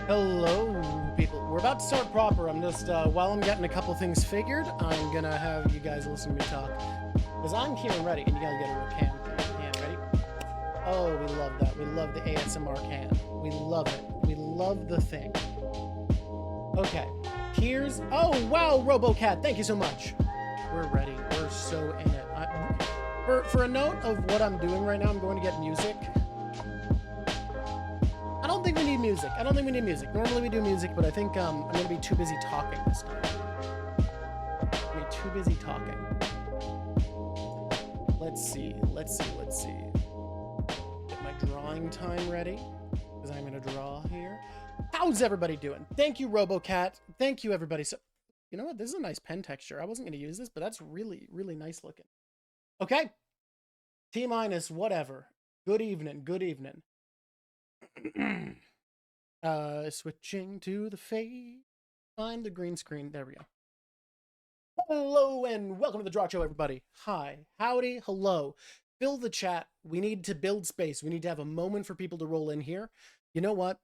Hello, people. We're about to start proper. I'm just, while I'm getting a couple things figured, I'm gonna have you guys listen to me talk. Because I'm here and ready, and you gotta get a real cam. Ready? Oh, we love that. We love the ASMR cam. We love it. We love the thing. Okay. Here's... Oh, wow, RoboCat. Thank you so much. We're ready. We're so in it. For a note of what I'm doing right now, I'm going to get music. I don't think we need music. I don't think we need music. Normally we do music, but I think I'm going to be too busy talking this time. I'm going to be too busy talking. Let's see. Get my drawing time ready, because I'm going to draw here. How's everybody doing? Thank you, RoboCat. Thank you, everybody. So, you know what? This is a nice pen texture. I wasn't going to use this, but that's really, really nice looking. Okay. T-minus whatever. Good evening. Good evening. Switching to the fade. Find the green screen. There we go. Hello and welcome to the Drawk Show, everybody. Hi, howdy, hello. Fill the chat. We need to build space. We need to have a moment for people to roll in here. You know what?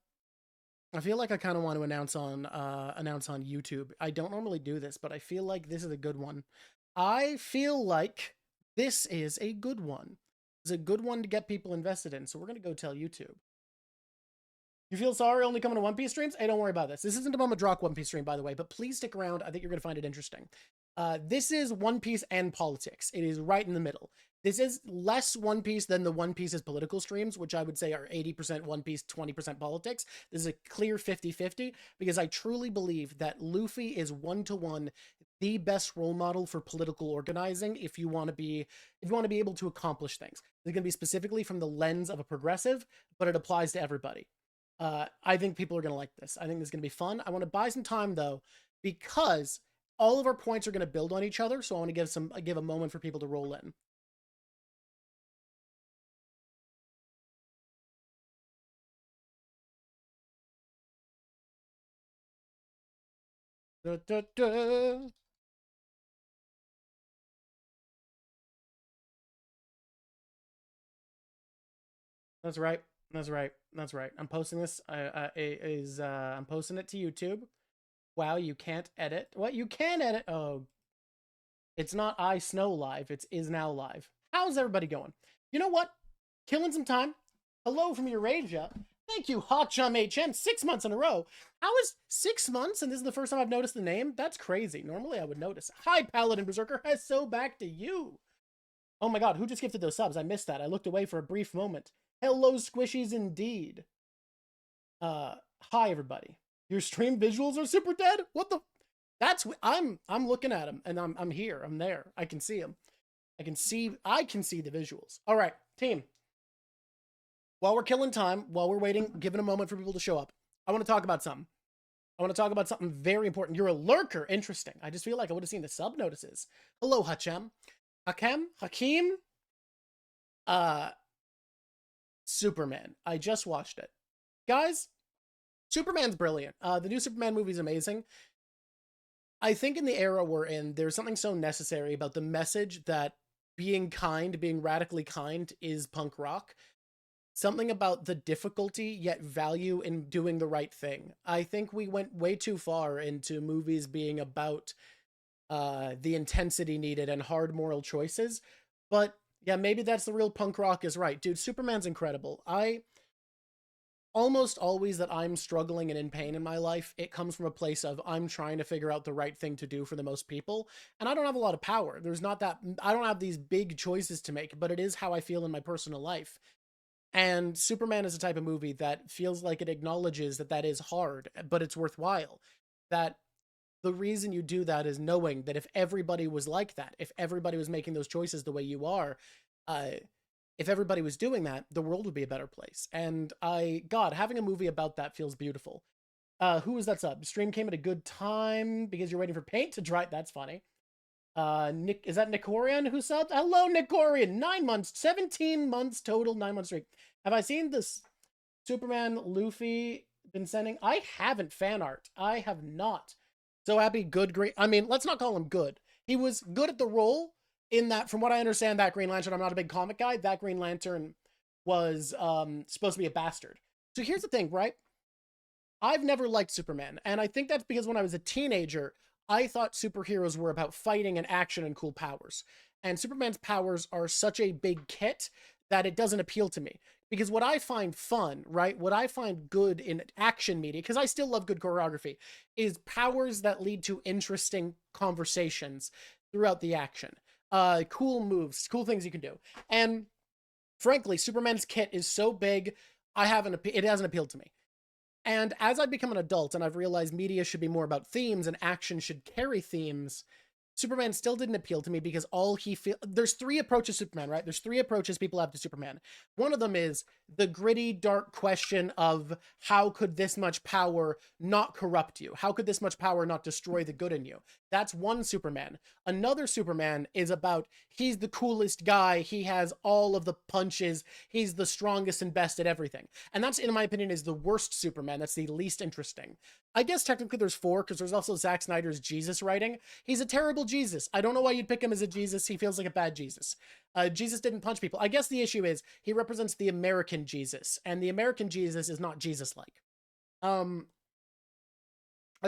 I feel like I kind of want to announce on YouTube. I don't normally do this, but I feel like this is a good one. I feel like this is a good one. It's a good one to get people invested in. So we're gonna go tell YouTube. You feel sorry only coming to One Piece streams? Hey, don't worry about this. This isn't a Mama Drawk One Piece stream, by the way, but please stick around. I think you're going to find it interesting. This is One Piece and politics. It is right in the middle. This is less One Piece than the One Piece's political streams, which I would say are 80% One Piece, 20% politics. This is a clear 50-50 because I truly believe that Luffy is one-to-one the best role model for political organizing if you want to be able to accomplish things. It's going to be specifically from the lens of a progressive, but it applies to everybody. I think people are going to like this. I think this is going to be fun. I want to buy some time, though, because all of our points are going to build on each other, so I want to give a moment for people to roll in. Da, da, da. That's right. That's right. That's right. I'm posting this. I'm posting it to YouTube. Wow, you can't edit. What? You can edit? Oh, it's not I Snow live. It's is now live. How's everybody going? You know what? Killing some time. Hello from Eurasia. Thank you, Hotchum HM. 6 months in a row. How is 6 months? And this is the first time I've noticed the name? That's crazy. Normally I would notice. Hi, Paladin Berserker. So back to you. Oh my god, who just gifted those subs? I missed that. I looked away for a brief moment. Hello, squishies indeed. Hi everybody. Your stream visuals are super dead? What the? That's I'm looking at them and I'm here. I'm there. I can see them. I can see the visuals. All right, team. While we're killing time, while we're waiting, giving a moment for people to show up, I want to talk about something. I want to talk about something very important. You're a lurker. Interesting. I just feel like I would have seen the sub notices. Hello, Hachem. Hakeem? Superman. I just watched it. Guys, Superman's brilliant. The new Superman movie is amazing. I think in the era we're in, there's something so necessary about the message that being kind, being radically kind is punk rock. Something about the difficulty yet value in doing the right thing. I think we went way too far into movies being about the intensity needed and hard moral choices. But yeah, maybe that's the real punk rock is right. Dude, Superman's incredible. Almost always that I'm struggling and in pain in my life, it comes from a place of I'm trying to figure out the right thing to do for the most people. And I don't have a lot of power. I don't have these big choices to make, but it is how I feel in my personal life. And Superman is a type of movie that feels like it acknowledges that that is hard, but it's worthwhile. That the reason you do that is knowing that if everybody was like that, if everybody was making those choices the way you are, if everybody was doing that, the world would be a better place. And God, having a movie about that feels beautiful. Who is that sub? Stream came at a good time because you're waiting for paint to dry. That's funny. Nick, is that Nicorian who subbed? Hello, Nicorian. 9 months, 17 months total, 9 months straight. Have I seen this Superman Luffy been sending? I haven't fan art. I have not. So happy, good, great. I mean, let's not call him good. He was good at the role in that, from what I understand, that Green Lantern, I'm not a big comic guy, that Green Lantern was supposed to be a bastard. So here's the thing, right? I've never liked Superman, and I think that's because when I was a teenager, I thought superheroes were about fighting and action and cool powers. And Superman's powers are such a big kit that it doesn't appeal to me. Because what I find fun, right, what I find good in action media, because I still love good choreography, is powers that lead to interesting conversations throughout the action. Cool moves, cool things you can do. And frankly, Superman's kit is so big, it hasn't appealed to me. And as I've become an adult and I've realized media should be more about themes and action should carry themes, Superman still didn't appeal to me because there's three approaches to Superman, right? There's three approaches people have to Superman. One of them is the gritty, dark question of how could this much power not corrupt you? How could this much power not destroy the good in you? That's one Superman. Another Superman is about, he's the coolest guy. He has all of the punches. He's the strongest and best at everything. And that's, in my opinion, is the worst Superman. That's the least interesting. I guess technically there's four, because there's also Zack Snyder's Jesus writing. He's a terrible Jesus. I don't know why you'd pick him as a Jesus. He feels like a bad Jesus. Jesus didn't punch people. I guess the issue is he represents the American Jesus, and the American Jesus is not Jesus-like. I've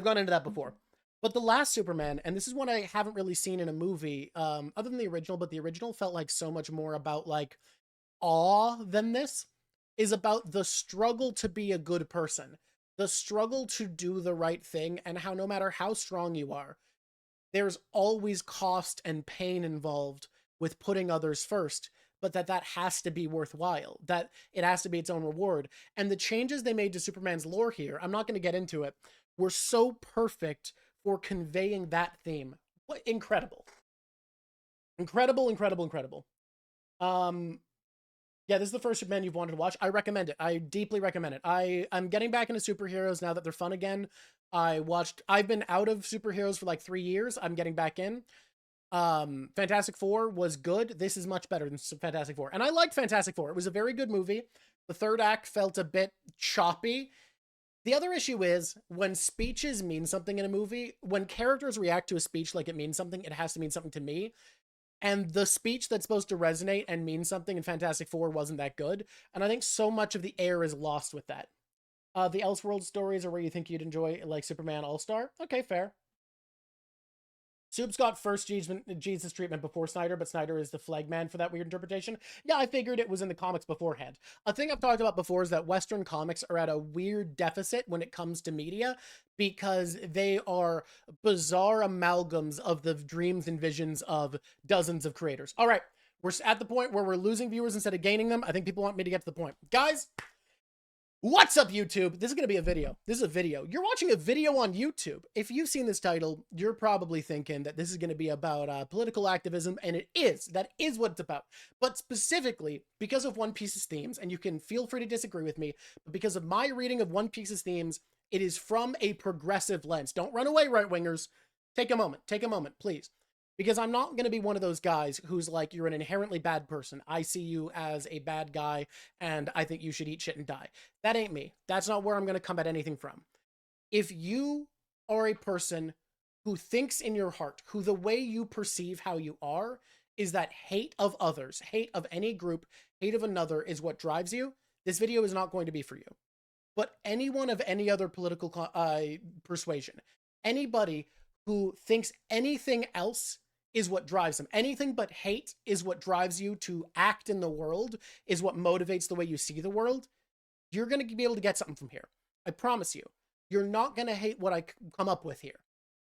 gone into that before. But the last Superman, and this is one I haven't really seen in a movie, other than the original, but the original felt like so much more about, like, awe than this, is about the struggle to be a good person. The struggle to do the right thing, and how no matter how strong you are, there's always cost and pain involved with putting others first, but that has to be worthwhile, that it has to be its own reward. And the changes they made to Superman's lore here, I'm not going to get into it, were so perfect for conveying that theme. What incredible. Incredible, incredible, incredible. Yeah, this is the first Superman you've wanted to watch. I recommend it. I deeply recommend it. I'm getting back into superheroes now that they're fun again. I've been out of superheroes for like 3 years. I'm getting back in. Fantastic Four was good. This is much better than Fantastic Four. And I liked Fantastic Four. It was a very good movie. The third act felt a bit choppy. The other issue is when speeches mean something in a movie, when characters react to a speech like it means something, it has to mean something to me. And the speech that's supposed to resonate and mean something in Fantastic Four wasn't that good. And I think so much of the air is lost with that. The Elseworld stories are where you think you'd enjoy, like Superman All-Star. Okay, fair. Soup's got first Jesus treatment before Snyder, but Snyder is the flag man for that weird interpretation. Yeah, I figured it was in the comics beforehand. A thing I've talked about before is that Western comics are at a weird deficit when it comes to media because they are bizarre amalgams of the dreams and visions of dozens of creators. All right, we're at the point where we're losing viewers instead of gaining them. I think people want me to get to the point. Guys, what's up, YouTube? This is going to be a video. This is a video. You're watching a video on YouTube. If you've seen this title, you're probably thinking that this is going to be about political activism, and it is. That is what it's about. But specifically, because of One Piece's themes, and you can feel free to disagree with me, but because of my reading of One Piece's themes, it is from a progressive lens. Don't run away, right-wingers. Take a moment, please. Because I'm not going to be one of those guys who's like, you're an inherently bad person. I see you as a bad guy, and I think you should eat shit and die. That ain't me. That's not where I'm going to come at anything from. If you are a person who thinks in your heart, who the way you perceive how you are is that hate of others, hate of any group, hate of another is what drives you, this video is not going to be for you. But anyone of any other political persuasion, anybody who thinks anything else is what drives them. Anything but hate is what drives you to act in the world, is what motivates the way you see the world. You're going to be able to get something from here. I promise you. You're not going to hate what I come up with here,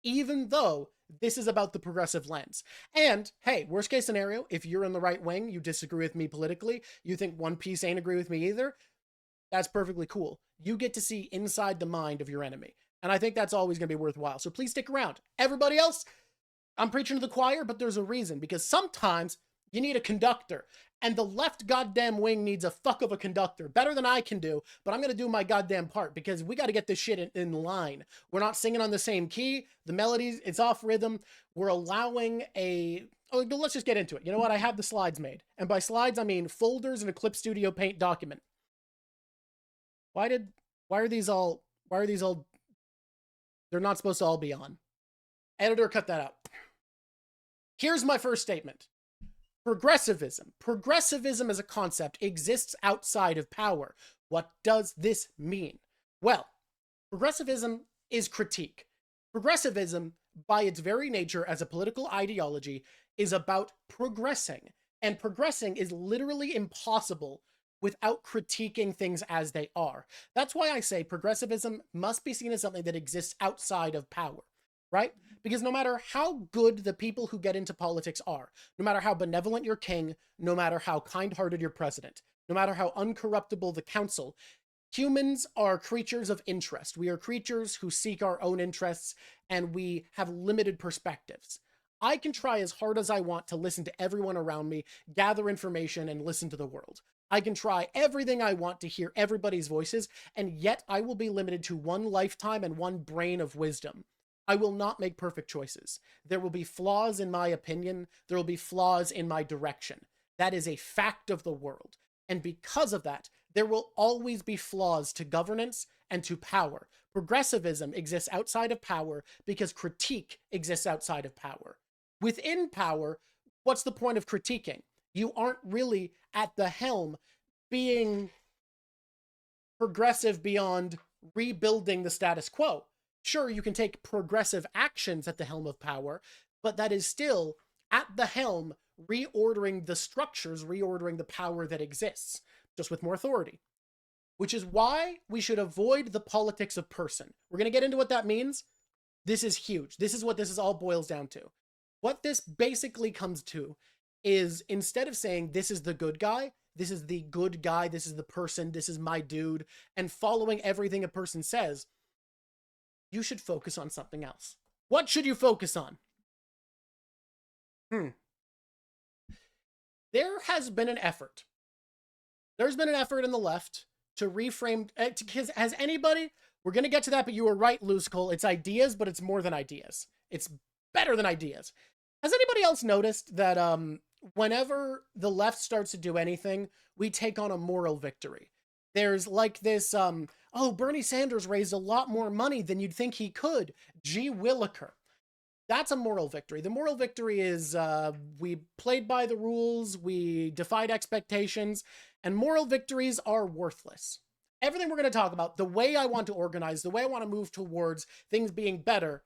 even though this is about the progressive lens. And hey, worst case scenario, if you're in the right wing, you disagree with me politically, you think One Piece ain't agree with me either, that's perfectly cool. You get to see inside the mind of your enemy. And I think that's always going to be worthwhile. So please stick around. Everybody else, I'm preaching to the choir, but there's a reason. Because sometimes you need a conductor. And the left goddamn wing needs a fuck of a conductor. Better than I can do, but I'm going to do my goddamn part. Because we got to get this shit in line. We're not singing on the same key. The melodies, it's off rhythm. We're allowing a... Oh, let's just get into it. You know what? I have the slides made. And by slides, I mean folders in a Clip Studio Paint document. Why are these all... They're not supposed to all be on. Editor, cut that out. Here's my first statement. Progressivism. Progressivism as a concept exists outside of power. What does this mean? Well, Progressivism is critique. Progressivism, by its very nature as a political ideology, is about progressing. And progressing is literally impossible without critiquing things as they are. That's why I say progressivism must be seen as something that exists outside of power, right? Because no matter how good the people who get into politics are, no matter how benevolent your king, no matter how kind-hearted your president, no matter how uncorruptible the council, humans are creatures of interest. We are creatures who seek our own interests, and we have limited perspectives. I can try as hard as I want to listen to everyone around me, gather information, and listen to the world. I can try everything I want to hear everybody's voices, and yet I will be limited to one lifetime and one brain of wisdom. I will not make perfect choices. There will be flaws in my opinion. There will be flaws in my direction. That is a fact of the world. And because of that, there will always be flaws to governance and to power. Progressivism exists outside of power because critique exists outside of power. Within power, what's the point of critiquing? You aren't really at the helm being progressive beyond rebuilding the status quo. Sure, you can take progressive actions at the helm of power, but that is still at the helm reordering the structures, reordering the power that exists, just with more authority. Which is why we should avoid the politics of person. We're going to get into what that means. This is huge. This is what this all boils down to. What this basically comes to is, instead of saying this is the good guy, this is the good guy, this is the person, this is my dude, and following everything a person says, you should focus on something else. What should you focus on? There has been an effort. There's been an effort in the left to reframe, because has anybody, we're going to get to that, but you were right, Loose Cole. It's ideas, but it's more than ideas. It's better than ideas. Has anybody else noticed that whenever the left starts to do anything, we take on a moral victory? There's like this, oh, Bernie Sanders raised a lot more money than you'd think he could. Gee Williker. That's a moral victory. The moral victory is we played by the rules, we defied expectations, and moral victories are worthless. Everything we're going to talk about, the way I want to organize, the way I want to move towards things being better,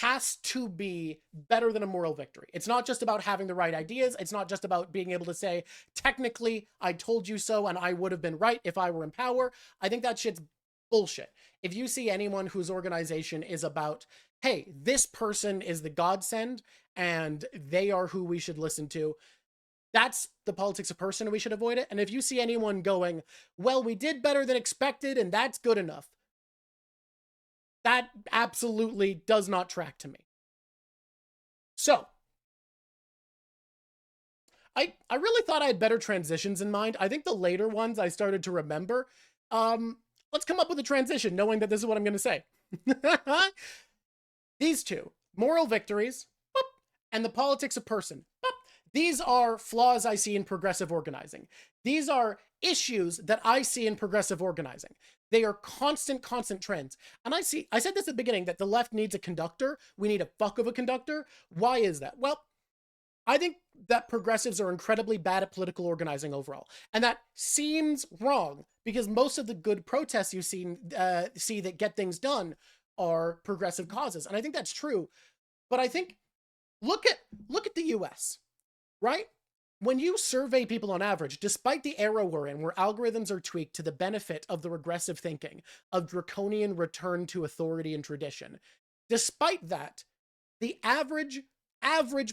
has to be better than a moral victory. It's not just about having the right ideas. It's not just about being able to say, technically, I told you so and I would have been right if I were in power. I think that shit's bullshit. If you see anyone whose organization is about, hey, this person is the godsend and they are who we should listen to, that's the politics of person and we should avoid it. And if you see anyone going, well, we did better than expected and that's good enough, that absolutely does not track to me. So, I really thought I had better transitions in mind. I think the later ones I started to remember. Let's come up with a transition, knowing that this is what I'm going to say. These two, moral victories, and the politics of person. These are flaws I see in progressive organizing. These are issues that I see in progressive organizing. They are constant trends. And I said this at the beginning, that the left needs a conductor. We need a fuck of a conductor. Why is that? Well, I think that progressives are incredibly bad at political organizing overall. And that seems wrong, because most of the good protests you see that get things done are progressive causes. And I think that's true. But I think, look at the US, right? When you survey people on average, despite the era we're in, where algorithms are tweaked to the benefit of the regressive thinking, of draconian return to authority and tradition, despite that, the average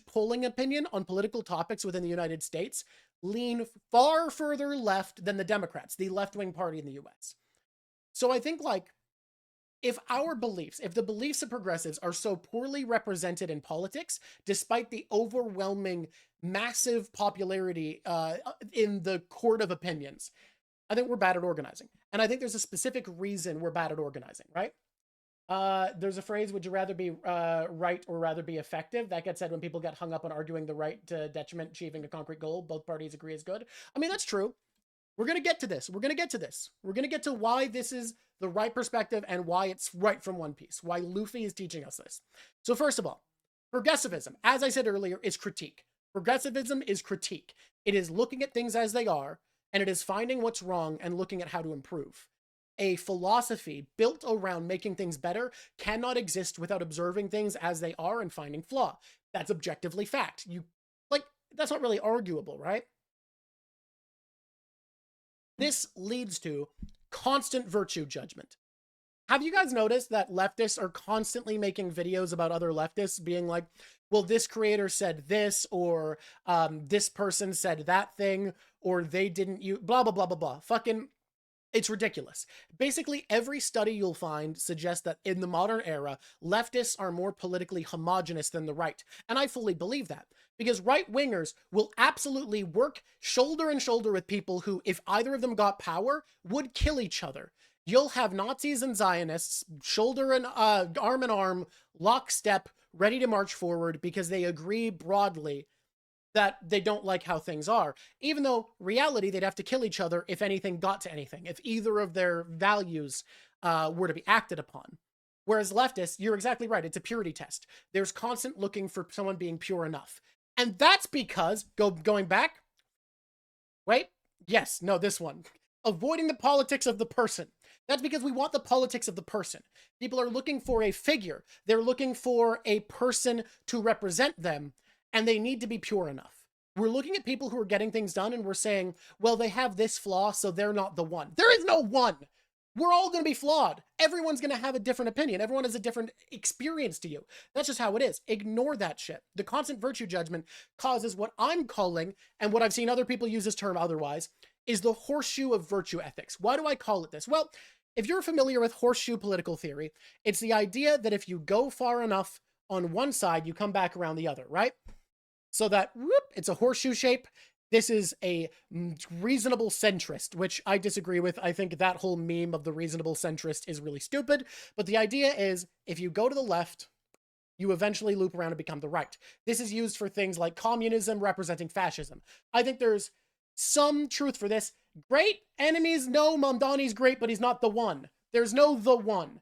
polling opinion on political topics within the United States lean far further left than the Democrats, the left-wing party in the US. So I think, like, if the beliefs of progressives are so poorly represented in politics, despite the overwhelming, massive popularity in the court of opinions, I think we're bad at organizing. And I think there's a specific reason we're bad at organizing, right? There's a phrase, would you rather be right or rather be effective? That gets said when people get hung up on arguing the right to detriment achieving a concrete goal. Both parties agree is good. I mean, that's true. We're going to get to this. We're going to get to why this is the right perspective and why it's right from One Piece, why Luffy is teaching us this. So first of all, progressivism, as I said earlier, is critique. Progressivism is critique. It is looking at things as they are, and it is finding what's wrong and looking at how to improve. a philosophy built around making things better cannot exist without observing things as they are and finding flaw. That's objectively fact. That's not really arguable, right? This leads to constant virtue judgment. Have you guys noticed that leftists are constantly making videos about other leftists being like, well, this creator said this, or this person said that thing, or they didn't use blah, blah, blah, blah, blah. Fucking, it's ridiculous. Basically, every study you'll find suggests that in the modern era, leftists are more politically homogenous than the right. And I fully believe that. Because right-wingers will absolutely work shoulder and shoulder with people who, if either of them got power, would kill each other. You'll have Nazis and Zionists shoulder and arm in arm, lockstep, ready to march forward because they agree broadly that they don't like how things are. Even though reality, they'd have to kill each other if anything got to anything, if either of their values were to be acted upon. Whereas leftists, you're exactly right, it's a purity test. There's constant looking for someone being pure enough. And that's because, going back, wait, yes, no, this one. Avoiding the politics of the person. That's because we want the politics of the person. People are looking for a figure. They're looking for a person to represent them, and they need to be pure enough. We're looking at people who are getting things done, and we're saying, well, they have this flaw, so they're not the one. There is no one. We're all going to be flawed. Everyone's going to have a different opinion. Everyone has a different experience to you. That's just how it is. Ignore that shit. The constant virtue judgment causes what I'm calling, and what I've seen other people use this term otherwise, is the horseshoe of virtue ethics. Why do I call it this? Well, if you're familiar with horseshoe political theory, it's the idea that if you go far enough on one side, you come back around the other, right? So that, whoop, it's a horseshoe shape. This is a reasonable centrist, which I disagree with. I think that whole meme of the reasonable centrist is really stupid. But the idea is, if you go to the left, you eventually loop around and become the right. This is used for things like communism representing fascism. I think there's some truth for this. Great enemies, no, Mamdani's great, but he's not the one. There's no the one.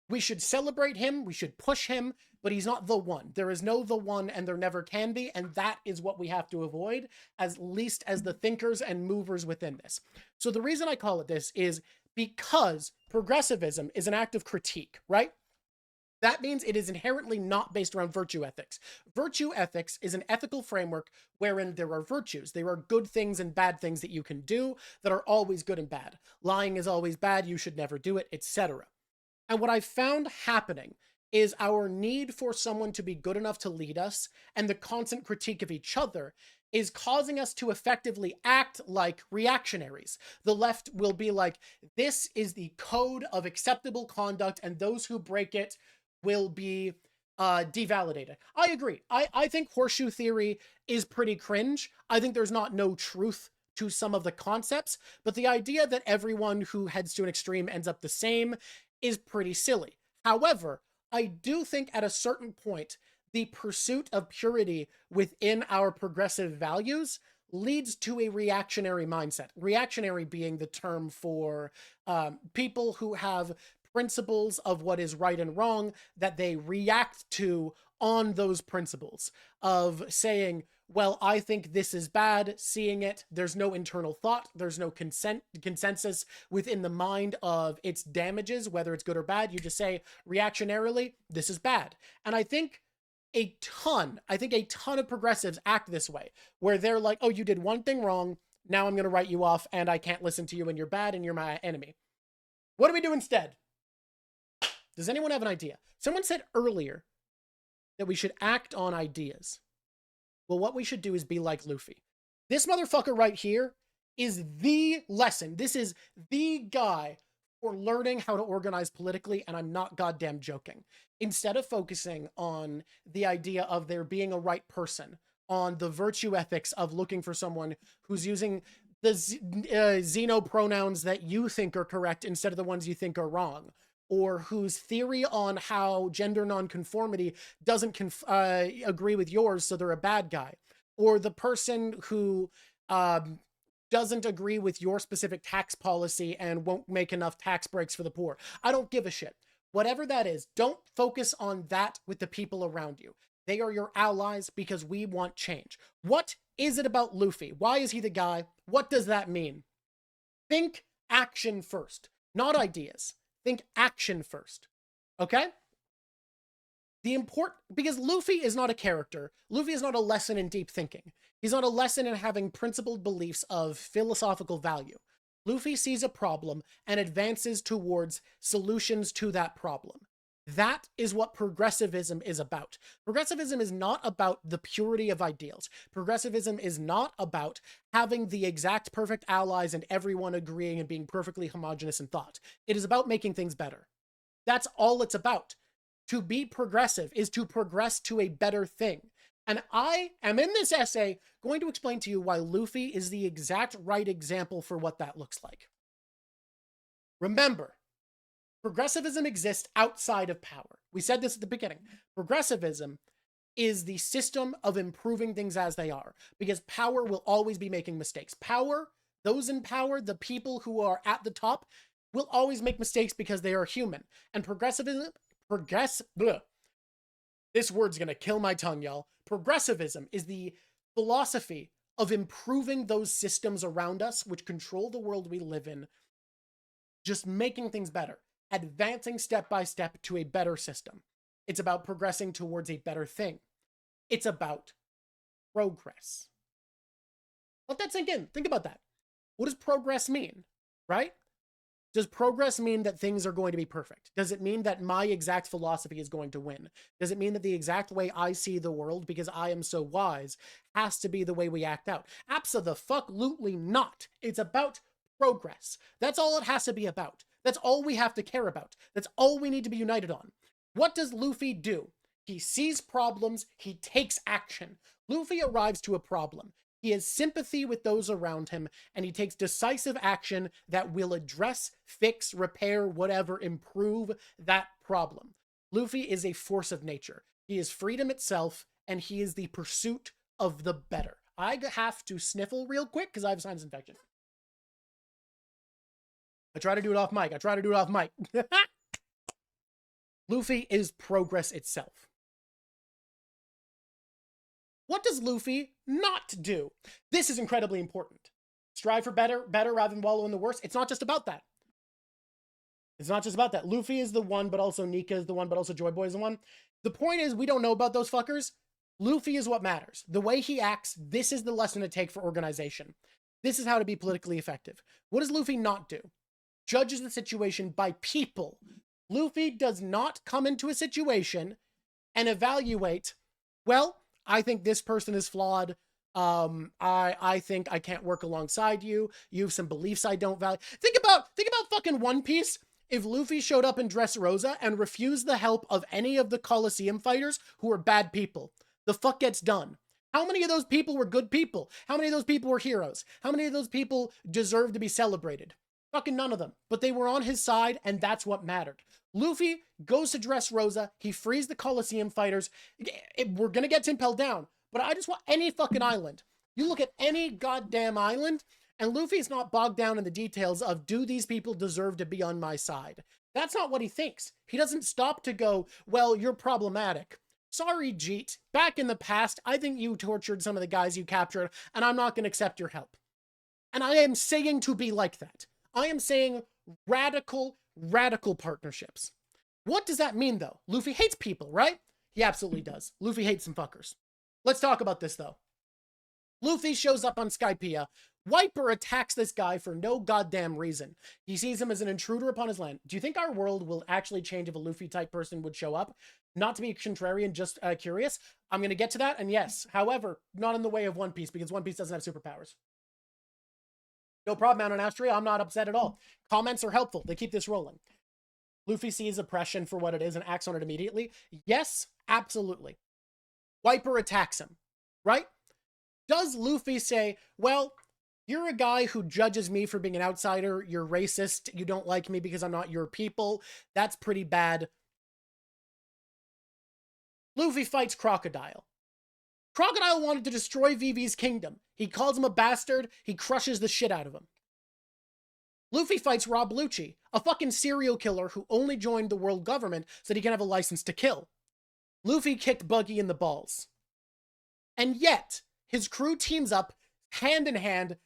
We should celebrate him, we should push him, but he's not the one. There is no the one, and there never can be, and that is what we have to avoid, at least as the thinkers and movers within this. So the reason I call it this is because progressivism is an act of critique, right? That means it is inherently not based around virtue ethics. Virtue ethics is an ethical framework wherein there are virtues. There are good things and bad things that you can do that are always good and bad. Lying is always bad, you should never do it, etc. And what I've found happening is our need for someone to be good enough to lead us and the constant critique of each other is causing us to effectively act like reactionaries. The left will be like, this is the code of acceptable conduct, and those who break it will be devalidated. I agree. I think horseshoe theory is pretty cringe. I think there's no truth to some of the concepts, but the idea that everyone who heads to an extreme ends up the same is pretty silly. However, I do think at a certain point, the pursuit of purity within our progressive values leads to a reactionary mindset. Reactionary being the term for people who have principles of what is right and wrong that they react to on those principles of saying, well, I think this is bad, seeing it, there's no internal thought, there's no consensus within the mind of its damages, whether it's good or bad. You just say reactionarily, this is bad. And I think a ton of progressives act this way, where they're like, oh, you did one thing wrong, now I'm going to write you off and I can't listen to you and you're bad and you're my enemy. What do we do instead? Does anyone have an idea? Someone said earlier that we should act on ideas. Well, what we should do is be like Luffy. This motherfucker right here is the lesson. This is the guy for learning how to organize politically, and I'm not goddamn joking. Instead of focusing on the idea of there being a right person, on the virtue ethics of looking for someone who's using the xeno pronouns that you think are correct instead of the ones you think are wrong, or whose theory on how gender nonconformity doesn't agree with yours, so they're a bad guy, or the person who doesn't agree with your specific tax policy and won't make enough tax breaks for the poor. I don't give a shit. Whatever that is, don't focus on that with the people around you. They are your allies because we want change. What is it about Luffy? Why is he the guy? What does that mean? Think action first. not ideas. Think action first. Okay? Because Luffy is not a character. Luffy is not a lesson in deep thinking. He's not a lesson in having principled beliefs of philosophical value. Luffy sees a problem and advances towards solutions to that problem. That is what progressivism is about. Progressivism is not about the purity of ideals. Progressivism is not about having the exact perfect allies and everyone agreeing and being perfectly homogenous in thought. It is about making things better. That's all it's about. To be progressive is to progress to a better thing. And I am in this essay going to explain to you why Luffy is the exact right example for what that looks like. Remember, progressivism exists outside of power. We said this at the beginning. Progressivism is the system of improving things as they are, because power will always be making mistakes. Power, those in power, the people who are at the top, will always make mistakes because they are human. And this word's gonna kill my tongue, y'all. Progressivism is the philosophy of improving those systems around us which control the world we live in, just making things better, advancing step by step to a better system. It's about progressing towards a better thing. It's about progress. Let that sink in. Think about that. What does progress mean, right? Does progress mean that things are going to be perfect? Does it mean that my exact philosophy is going to win? Does it mean that the exact way I see the world, because I am so wise, has to be the way we act out? Abso-the-fuck-lutely not. It's about progress. That's all it has to be about. That's all we have to care about. That's all we need to be united on. What does Luffy do? He sees problems, he takes action. Luffy arrives to a problem. He has sympathy with those around him, and he takes decisive action that will address, fix, repair, whatever, improve that problem. Luffy is a force of nature. He is freedom itself, and he is the pursuit of the better. I have to sniffle real quick because I have a sinus infection. I try to do it off mic. Luffy is progress itself. What does Luffy not do? This is incredibly important. Strive for better rather than wallow in the worst. It's not just about that. It's not just about that. Luffy is the one, but also Nika is the one, but also Joy Boy is the one. The point is, we don't know about those fuckers. Luffy is what matters. The way he acts, this is the lesson to take for organization. This is how to be politically effective. What does Luffy not do? Judges the situation by people. Luffy does not come into a situation and evaluate, well, I think this person is flawed. I think I can't work alongside you. You have some beliefs I don't value. Think about fucking One Piece. If Luffy showed up in Dressrosa and refused the help of any of the Colosseum fighters who are bad people, the fuck gets done. How many of those people were good people? How many of those people were heroes? How many of those people deserve to be celebrated? Fucking none of them. But they were on his side, and that's what mattered. Luffy goes to Dressrosa. He frees the Colosseum fighters. We're gonna get impelled down, but I just want any fucking island. You look at any goddamn island, and Luffy's not bogged down in the details of, do these people deserve to be on my side? That's not what he thinks. He doesn't stop to go, well, you're problematic. Sorry, Jeet. Back in the past, I think you tortured some of the guys you captured, and I'm not gonna accept your help. And I am saying to be like that. I am saying radical partnerships. What does that mean, though? Luffy hates people, right? He absolutely does. Luffy hates some fuckers. Let's talk about this, though. Luffy shows up on Skypiea. Wiper attacks this guy for no goddamn reason. He sees him as an intruder upon his land. Do you think our world will actually change if a Luffy-type person would show up? Not to be contrarian, just curious. I'm going to get to that, and yes, however, not in the way of One Piece, because One Piece doesn't have superpowers. No problem, Mount Astria. I'm not upset at all. Comments are helpful. They keep this rolling. Luffy sees oppression for what it is and acts on it immediately. Yes, absolutely. Wiper attacks him, right? Does Luffy say, well, you're a guy who judges me for being an outsider. You're racist. You don't like me because I'm not your people. That's pretty bad. Luffy fights Crocodile. Crocodile wanted to destroy Vivi's kingdom. He calls him a bastard. He crushes the shit out of him. Luffy fights Rob Lucci, a fucking serial killer who only joined the world government so that he can have a license to kill. Luffy kicked Buggy in the balls. And yet, his crew teams up, hand in hand,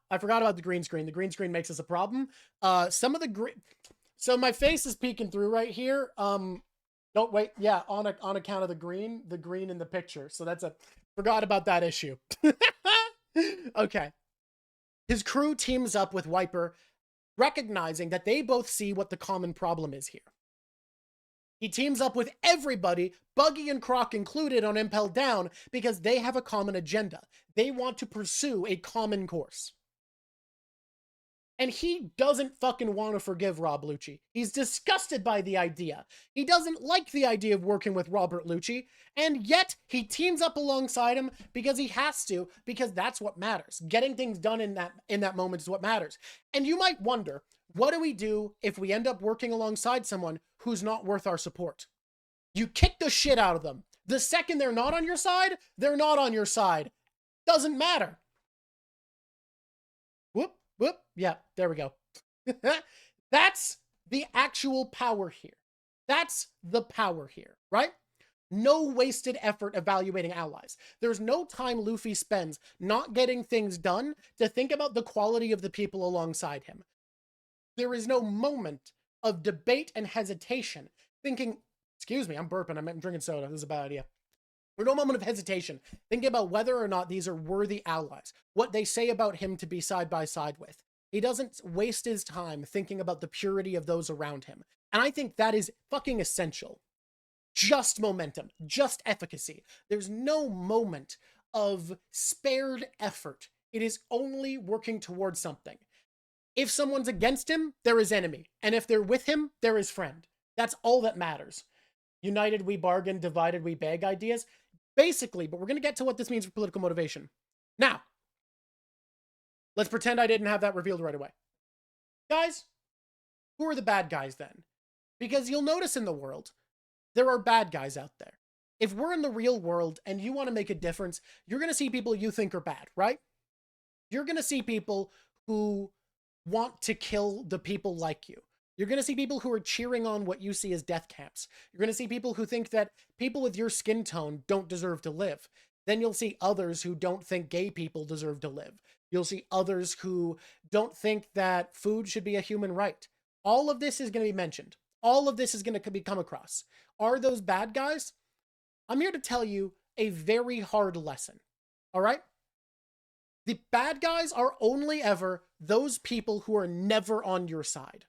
I forgot about the green screen. The green screen makes us a problem. Some of the green... So my face is peeking through right here. Don't wait. Yeah, on account of the green in the picture. So that's a... Forgot about that issue. Okay. His crew teams up with Wiper, recognizing that they both see what the common problem is here. He teams up with everybody, Buggy and Croc included, on Impel Down because they have a common agenda. They want to pursue a common course. And he doesn't fucking want to forgive Rob Lucci. He's disgusted by the idea. He doesn't like the idea of working with Robert Lucci, and yet he teams up alongside him because he has to, because that's what matters. Getting things done in that moment is what matters. And you might wonder, what do we do if we end up working alongside someone who's not worth our support? You kick the shit out of them. The second they're not on your side, they're not on your side. Doesn't matter. Whoop. Whoop. Yeah, there we go. That's the actual power here. That's the power here, right? No wasted effort evaluating allies. There's no time Luffy spends not getting things done to think about the quality of the people alongside him. There is no moment of debate and hesitation thinking, excuse me, I'm burping, I'm drinking soda, this is a bad idea. There's no moment of hesitation thinking about whether or not these are worthy allies, what they say about him to be side by side with. He doesn't waste his time thinking about the purity of those around him. And I think that is fucking essential. Just momentum, just efficacy. There's no moment of spared effort. It is only working towards something. If someone's against him, there is enemy. And if they're with him, there is friend. That's all that matters. United we bargain, divided we beg ideas. Basically, but we're going to get to what this means for political motivation. Now, let's pretend I didn't have that revealed right away. Guys, who are the bad guys then? Because you'll notice in the world, there are bad guys out there. If we're in the real world and you want to make a difference, you're going to see people you think are bad, right? You're going to see people who want to kill the people like you. You're going to see people who are cheering on what you see as death camps. You're going to see people who think that people with your skin tone don't deserve to live. Then you'll see others who don't think gay people deserve to live. You'll see others who don't think that food should be a human right. All of this is going to be mentioned. All of this is going to be come across. Are those bad guys? I'm here to tell you a very hard lesson. All right? The bad guys are only ever those people who are never on your side.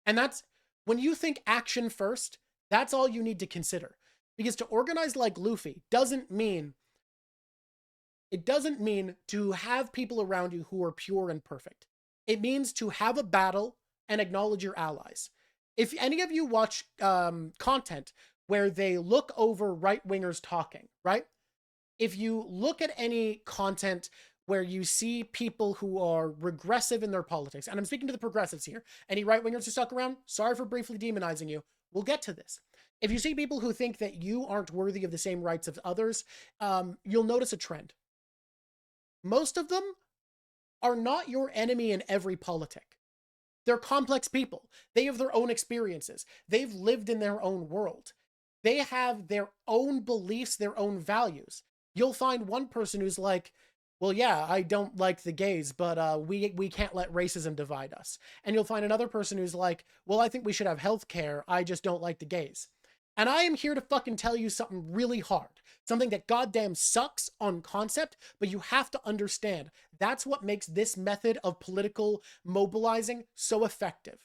And that's, when you think action first, that's all you need to consider. Because to organize like Luffy doesn't mean to have people around you who are pure and perfect. It means to have a battle and acknowledge your allies. If any of you watch content where they look over right-wingers talking, right? If you look at any content where you see people who are regressive in their politics, and I'm speaking to the progressives here, any right-wingers who stuck around, sorry for briefly demonizing you, we'll get to this. If you see people who think that you aren't worthy of the same rights of others, you'll notice a trend. Most of them are not your enemy in every politic. They're complex people. They have their own experiences. They've lived in their own world. They have their own beliefs, their own values. You'll find one person who's like, well, yeah, I don't like the gays, but we can't let racism divide us. And you'll find another person who's like, well, I think we should have health care. I just don't like the gays. And I am here to fucking tell you something really hard. Something that goddamn sucks on concept, but you have to understand. That's what makes this method of political mobilizing so effective.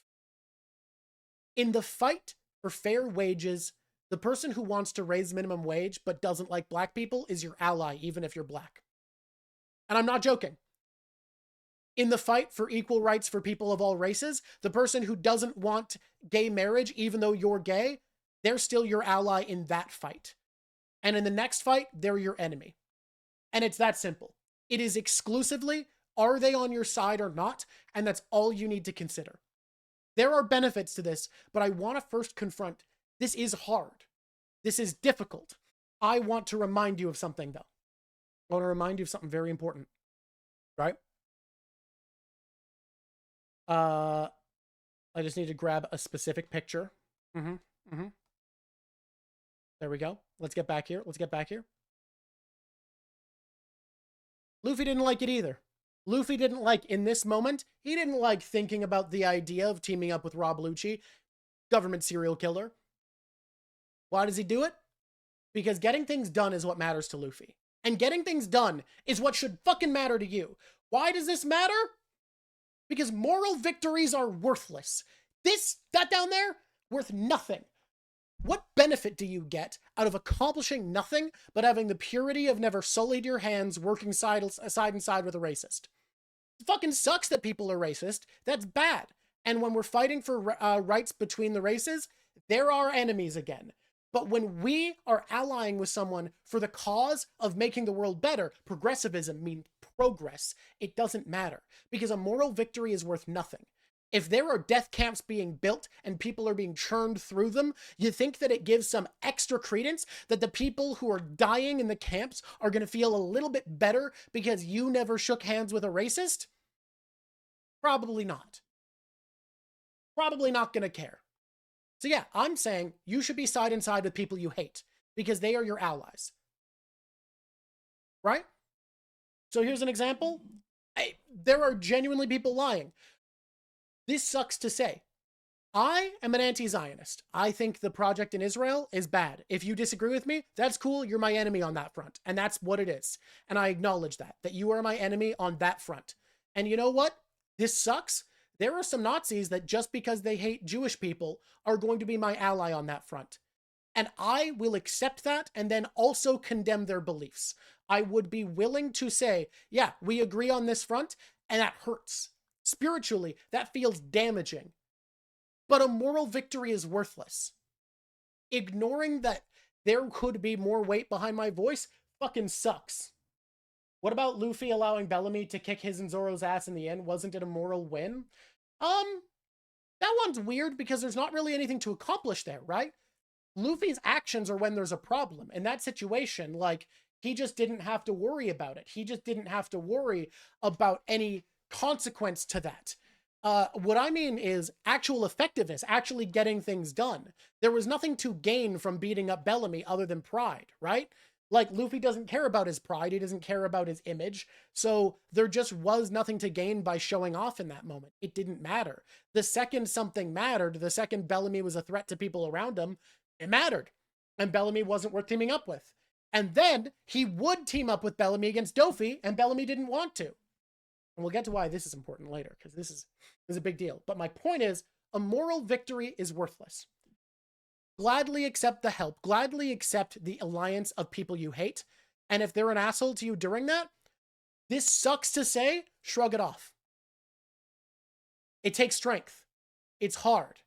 In the fight for fair wages, the person who wants to raise minimum wage but doesn't like black people is your ally, even if you're black. And I'm not joking. In the fight for equal rights for people of all races, the person who doesn't want gay marriage, even though you're gay, they're still your ally in that fight. And in the next fight, they're your enemy. And it's that simple. It is exclusively, are they on your side or not? And that's all you need to consider. There are benefits to this, but I want to first confront, this is hard. This is difficult. I want to remind you of something, though. I want to remind you of something very important, right? I just need to grab a specific picture. There we go. Let's get back here. Luffy didn't like it either. Luffy didn't like, in this moment, he didn't like thinking about the idea of teaming up with Rob Lucci, government serial killer. Why does he do it? Because getting things done is what matters to Luffy. And getting things done is what should fucking matter to you. Why does this matter? Because moral victories are worthless. That down there, worth nothing. What benefit do you get out of accomplishing nothing but having the purity of never sullied your hands working side and side with a racist? It fucking sucks that people are racist. That's bad. And when we're fighting for rights between the races, they're our enemies again. But when we are allying with someone for the cause of making the world better, progressivism means progress. It doesn't matter, because a moral victory is worth nothing. If there are death camps being built and people are being churned through them, you think that it gives some extra credence that the people who are dying in the camps are going to feel a little bit better because you never shook hands with a racist? Probably not. Probably not going to care. So yeah, I'm saying you should be side and side with people you hate because they are your allies. Right? So here's an example. There are genuinely people lying. This sucks to say. I am an anti-Zionist. I think the project in Israel is bad. If you disagree with me, that's cool. You're my enemy on that front. And that's what it is. And I acknowledge that you are my enemy on that front. And you know what? This sucks. There are some Nazis that just because they hate Jewish people are going to be my ally on that front. And I will accept that and then also condemn their beliefs. I would be willing to say, yeah, we agree on this front, and that hurts. Spiritually, that feels damaging. But a moral victory is worthless. Ignoring that there could be more weight behind my voice fucking sucks. What about Luffy allowing Bellamy to kick his and Zoro's ass in the end? Wasn't it a moral win? That one's weird because there's not really anything to accomplish there, right? Luffy's actions are when there's a problem. In that situation, like, he just didn't have to worry about it. He just didn't have to worry about any consequence to that. What I mean is actual effectiveness, actually getting things done. There was nothing to gain from beating up Bellamy other than pride, right? Like, Luffy doesn't care about his pride. He doesn't care about his image. So there just was nothing to gain by showing off in that moment. It didn't matter. The second something mattered, the second Bellamy was a threat to people around him, it mattered. And Bellamy wasn't worth teaming up with. And then he would team up with Bellamy against Dofi, and Bellamy didn't want to. And we'll get to why this is important later, because this is a big deal. But my point is, a moral victory is worthless. Gladly accept the help. Gladly accept the alliance of people you hate. And if they're an asshole to you during that, this sucks to say, shrug it off. It takes strength. It's hard.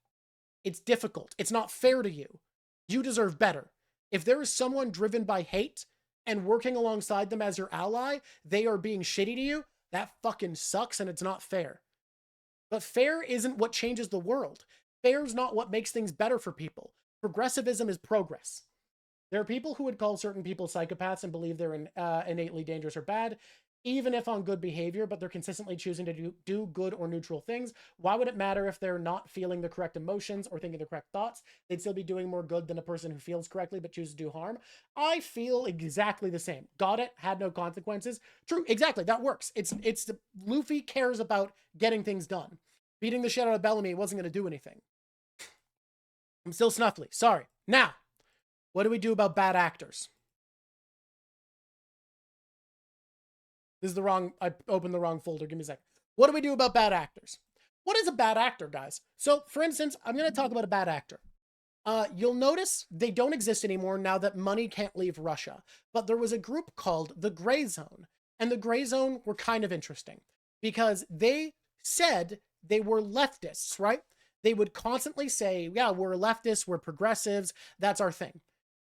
It's difficult. It's not fair to you. You deserve better. If there is someone driven by hate and working alongside them as your ally, they are being shitty to you, that fucking sucks and it's not fair. But fair isn't what changes the world. Fair's not what makes things better for people. Progressivism is progress. There are people who would call certain people psychopaths and believe they're innately dangerous or bad, even if on good behavior, but they're consistently choosing to do good or neutral things. Why would it matter if they're not feeling the correct emotions or thinking the correct thoughts? They'd still be doing more good than a person who feels correctly but chooses to do harm. I feel exactly the same. Got it? Had no consequences. True, exactly. That works. Luffy cares about getting things done. Beating the shit out of Bellamy wasn't going to do anything. I'm still snuffly. Sorry. Now, what do we do about bad actors? This is I opened the wrong folder. Give me a second. What do we do about bad actors? What is a bad actor, guys? So, for instance, I'm going to talk about a bad actor. You'll notice they don't exist anymore now that money can't leave Russia. But there was a group called the Gray Zone. And the Gray Zone were kind of interesting because they said they were leftists, right? They would constantly say, yeah, we're leftists, we're progressives, that's our thing.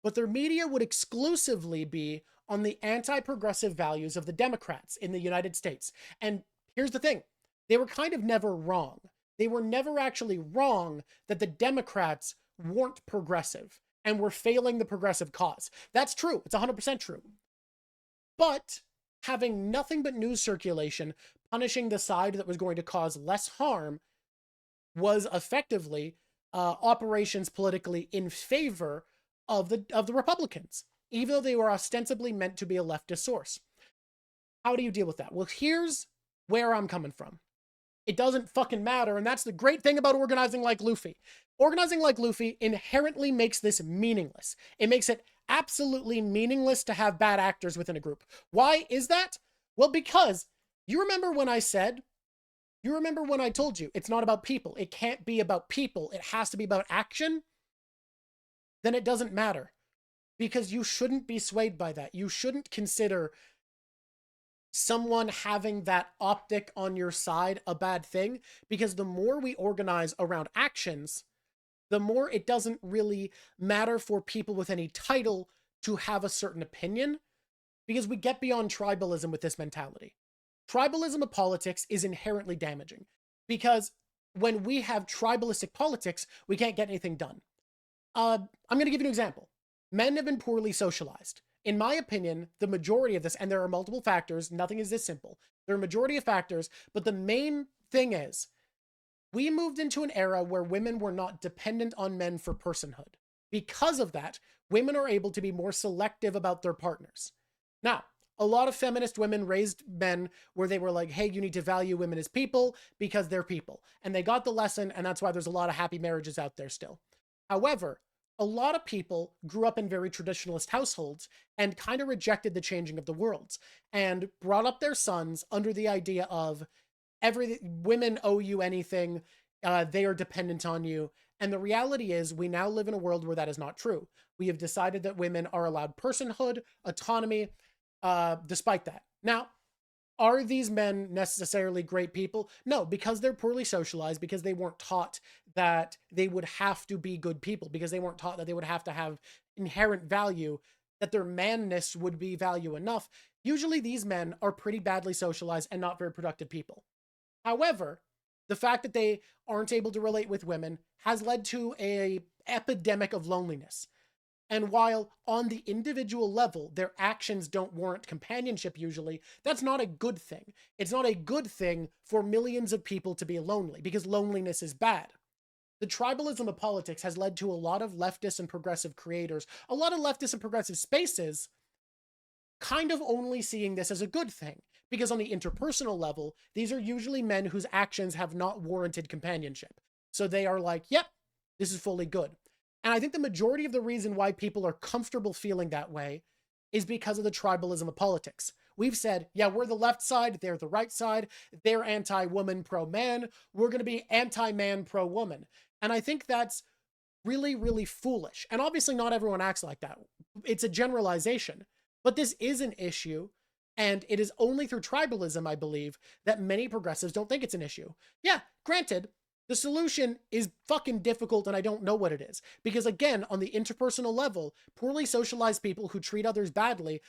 But their media would exclusively be on the anti-progressive values of the Democrats in the United States. And here's the thing, they were kind of never wrong. They were never actually wrong that the Democrats weren't progressive and were failing the progressive cause. That's true. It's 100% true. But having nothing but news circulation punishing the side that was going to cause less harm was effectively operations politically in favor of the Republicans, even though they were ostensibly meant to be a leftist source. How do you deal with that? Well, here's where I'm coming from. It doesn't fucking matter, and that's the great thing about organizing like Luffy. Organizing like Luffy inherently makes this meaningless. It makes it absolutely meaningless to have bad actors within a group. Why is that? Well, because you remember when I told you it's not about people. It can't be about people. It has to be about action. Then it doesn't matter, because you shouldn't be swayed by that. You shouldn't consider someone having that optic on your side a bad thing, because the more we organize around actions, the more it doesn't really matter for people with any title to have a certain opinion, because we get beyond tribalism with this mentality. Tribalism of politics is inherently damaging, because when we have tribalistic politics, we can't get anything done. I'm going to give you an example. Men have been poorly socialized. In my opinion, the majority of this, and there are multiple factors, nothing is this simple. There are a majority of factors, but the main thing is, we moved into an era where women were not dependent on men for personhood. Because of that, women are able to be more selective about their partners. Now, a lot of feminist women raised men where they were like, hey, you need to value women as people because they're people. And they got the lesson, and that's why there's a lot of happy marriages out there still. However, a lot of people grew up in very traditionalist households and kind of rejected the changing of the worlds and brought up their sons under the idea of women owe you anything, they are dependent on you. And the reality is, we now live in a world where that is not true. We have decided that women are allowed personhood, autonomy, despite that. Now, are these men necessarily great people? No, because they're poorly socialized, because they weren't taught that they would have to be good people, because they weren't taught that they would have to have inherent value, that their manness would be value enough. Usually these men are pretty badly socialized and not very productive people. However, the fact that they aren't able to relate with women has led to an epidemic of loneliness. And while on the individual level, their actions don't warrant companionship usually, that's not a good thing. It's not a good thing for millions of people to be lonely, because loneliness is bad. The tribalism of politics has led to a lot of leftist and progressive creators, a lot of leftist and progressive spaces, kind of only seeing this as a good thing. Because on the interpersonal level, these are usually men whose actions have not warranted companionship. So they are like, yep, this is fully good. And I think the majority of the reason why people are comfortable feeling that way is because of the tribalism of politics. We've said, yeah, we're the left side, they're the right side, they're anti-woman, pro-man, we're going to be anti-man, pro-woman. And I think that's really, really foolish. And obviously not everyone acts like that. It's a generalization. But this is an issue, and it is only through tribalism, I believe, that many progressives don't think it's an issue. Yeah, granted, the solution is fucking difficult, and I don't know what it is. Because again, on the interpersonal level, poorly socialized people who treat others badly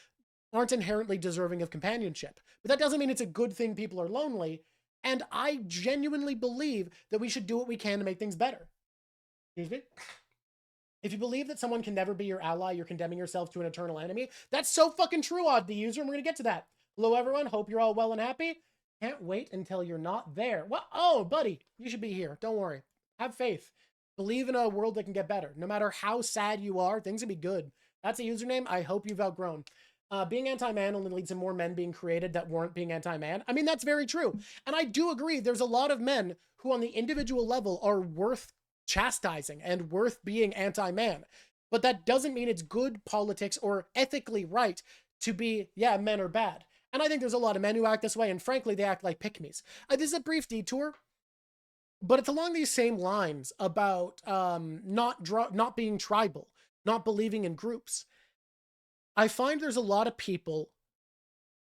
aren't inherently deserving of companionship. But that doesn't mean it's a good thing people are lonely, and I genuinely believe that we should do what we can to make things better. Excuse me? If you believe that someone can never be your ally, you're condemning yourself to an eternal enemy. That's so fucking true, Odd the User, and we're gonna get to that. Hello, everyone. Hope you're all well and happy. Can't wait until you're not there. What? Oh, buddy, you should be here. Don't worry. Have faith. Believe in a world that can get better. No matter how sad you are, things can be good. That's a username I hope you've outgrown. Being anti-man only leads to more men being created that weren't being anti-man. I mean, that's very true. And I do agree there's a lot of men who on the individual level are worth chastising and worth being anti-man. But that doesn't mean it's good politics or ethically right to be, yeah, men are bad. And I think there's a lot of men who act this way, and frankly, they act like pick-me's. This is a brief detour, but it's along these same lines about not being tribal, not believing in groups. I find there's a lot of people,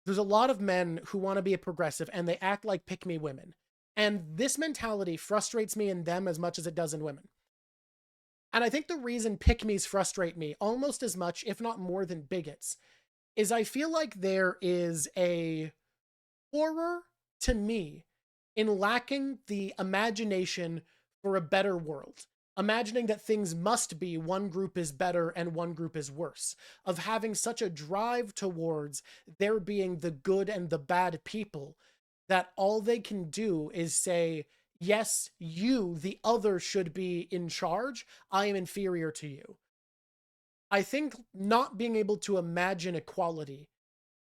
there's a lot of men who want to be a progressive, and they act like pick-me women. And this mentality frustrates me in them as much as it does in women. And I think the reason pick-me's frustrate me almost as much, if not more than bigots, is I feel like there is a horror to me in lacking the imagination for a better world. Imagining that things must be one group is better and one group is worse. Of having such a drive towards there being the good and the bad people that all they can do is say, yes, you, the other, should be in charge. I am inferior to you. I think not being able to imagine equality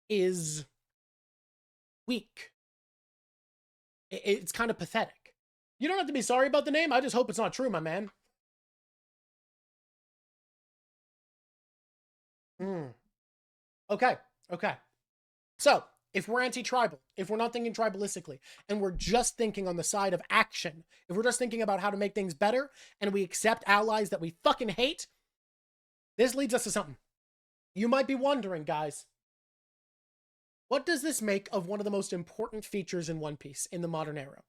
is weak. It's kind of pathetic. You don't have to be sorry about the name. I just hope it's not true, my man. Okay. Okay. So, if we're anti-tribal, if we're not thinking tribalistically, and we're just thinking on the side of action, if we're just thinking about how to make things better, and we accept allies that we fucking hate, this leads us to something. You might be wondering, guys, what does this make of one of the most important features in One Piece in the modern era?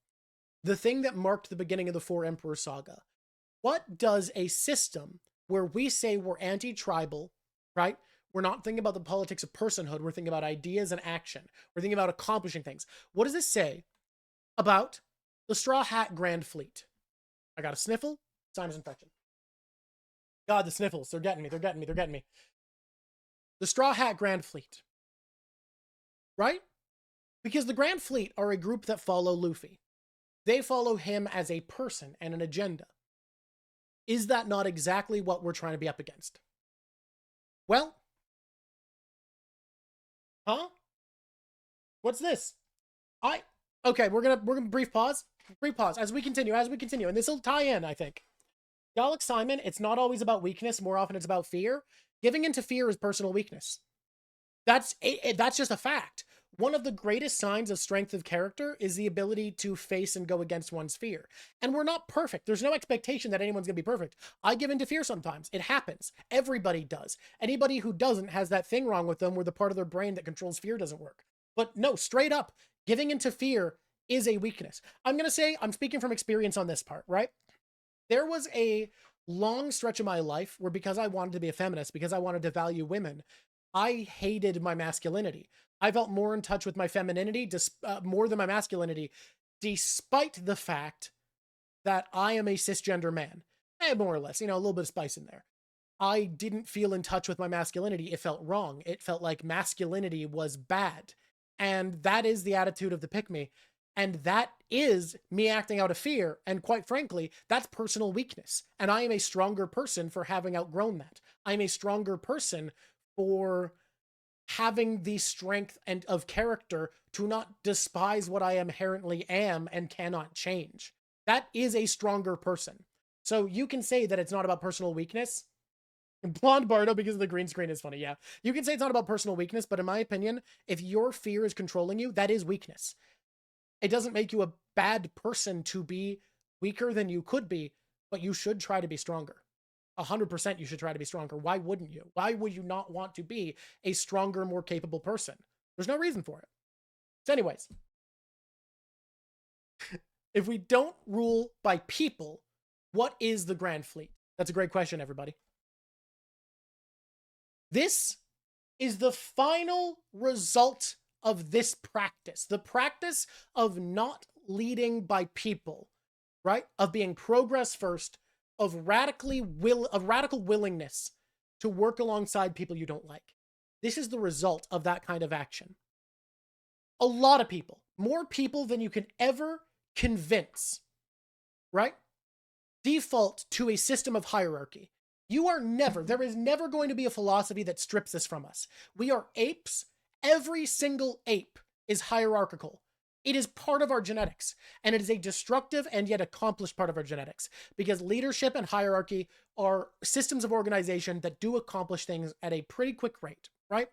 The thing that marked the beginning of the Four Emperor Saga. What does a system where we say we're anti-tribal, right? We're not thinking about the politics of personhood. We're thinking about ideas and action. We're thinking about accomplishing things. What does this say about the Straw Hat Grand Fleet? I got a sniffle. Sinus infection. God, the sniffles. They're getting me. They're getting me. They're getting me. The Straw Hat Grand Fleet. Right? Because the Grand Fleet are a group that follow Luffy. They follow him as a person and an agenda. Is that not exactly what we're trying to be up against? Well, huh? What's this? Okay, we're gonna brief pause. Brief pause as we continue, and this will tie in, I think. Dalek Simon, it's not always about weakness, more often it's about fear. Giving into fear is personal weakness. That's just a fact. One of the greatest signs of strength of character is the ability to face and go against one's fear. And we're not perfect. There's no expectation that anyone's going to be perfect. I give into fear sometimes. It happens. Everybody does. Anybody who doesn't has that thing wrong with them where the part of their brain that controls fear doesn't work. But no, straight up, giving into fear is a weakness. I'm going to say, I'm speaking from experience on this part, right? There was a long stretch of my life where, because I wanted to be a feminist, because I wanted to value women, I hated my masculinity. I felt more in touch with my femininity, more than my masculinity, despite the fact that I am a cisgender man. More or less, a little bit of spice in there. I didn't feel in touch with my masculinity. It felt wrong. It felt like masculinity was bad. And that is the attitude of the pick-me. And that is me acting out of fear. And quite frankly, that's personal weakness. And I am a stronger person for having outgrown that. I'm a stronger person for having the strength and of character to not despise what I inherently am and cannot change. That is a stronger person. So you can say that it's not about personal weakness. Blonde Bardo, because the green screen is funny, yeah. You can say it's not about personal weakness, but in my opinion, if your fear is controlling you, that is weakness. It doesn't make you a bad person to be weaker than you could be, but you should try to be stronger. 100% you should try to be stronger. Why wouldn't you? Why would you not want to be a stronger, more capable person? There's no reason for it. So anyways, if we don't rule by people, what is the Grand Fleet? That's a great question, everybody. This is the final result of this practice. The practice of not leading by people, right? Of being progress first, of radical willingness to work alongside people you don't like. This is the result of that kind of action. A lot of people, more people than you can ever convince, right? Default to a system of hierarchy. There is never going to be a philosophy that strips this from us. We are apes. Every single ape is hierarchical. It is part of our genetics, and it is a destructive and yet accomplished part of our genetics, because leadership and hierarchy are systems of organization that do accomplish things at a pretty quick rate, right?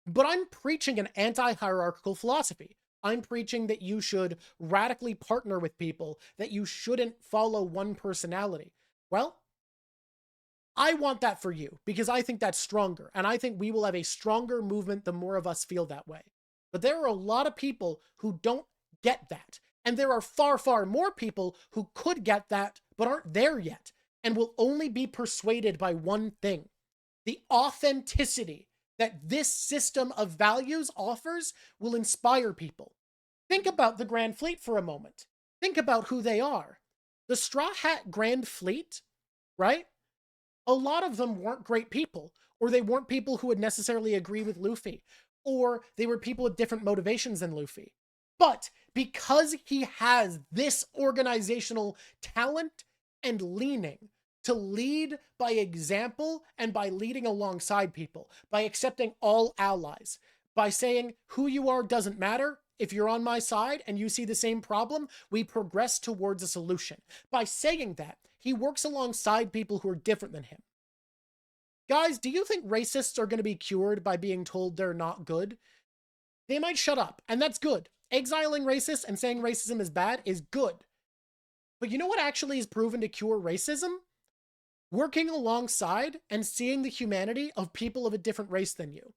But I'm preaching an anti-hierarchical philosophy. I'm preaching that you should radically partner with people, that you shouldn't follow one personality. Well, I want that for you, because I think that's stronger, and I think we will have a stronger movement the more of us feel that way. But there are a lot of people who don't get that. And there are far, far more people who could get that, but aren't there yet, and will only be persuaded by one thing: the authenticity that this system of values offers will inspire people. Think about the Grand Fleet for a moment. Think about who they are. The Straw Hat Grand Fleet, right? A lot of them weren't great people, or they weren't people who would necessarily agree with Luffy, or they were people with different motivations than Luffy. But because he has this organizational talent and leaning to lead by example, and by leading alongside people, by accepting all allies, by saying who you are doesn't matter, if you're on my side and you see the same problem, we progress towards a solution. By saying that, he works alongside people who are different than him. Guys, do you think racists are going to be cured by being told they're not good? They might shut up, and that's good. Exiling racists and saying racism is bad is good. But you know what actually is proven to cure racism? Working alongside and seeing the humanity of people of a different race than you.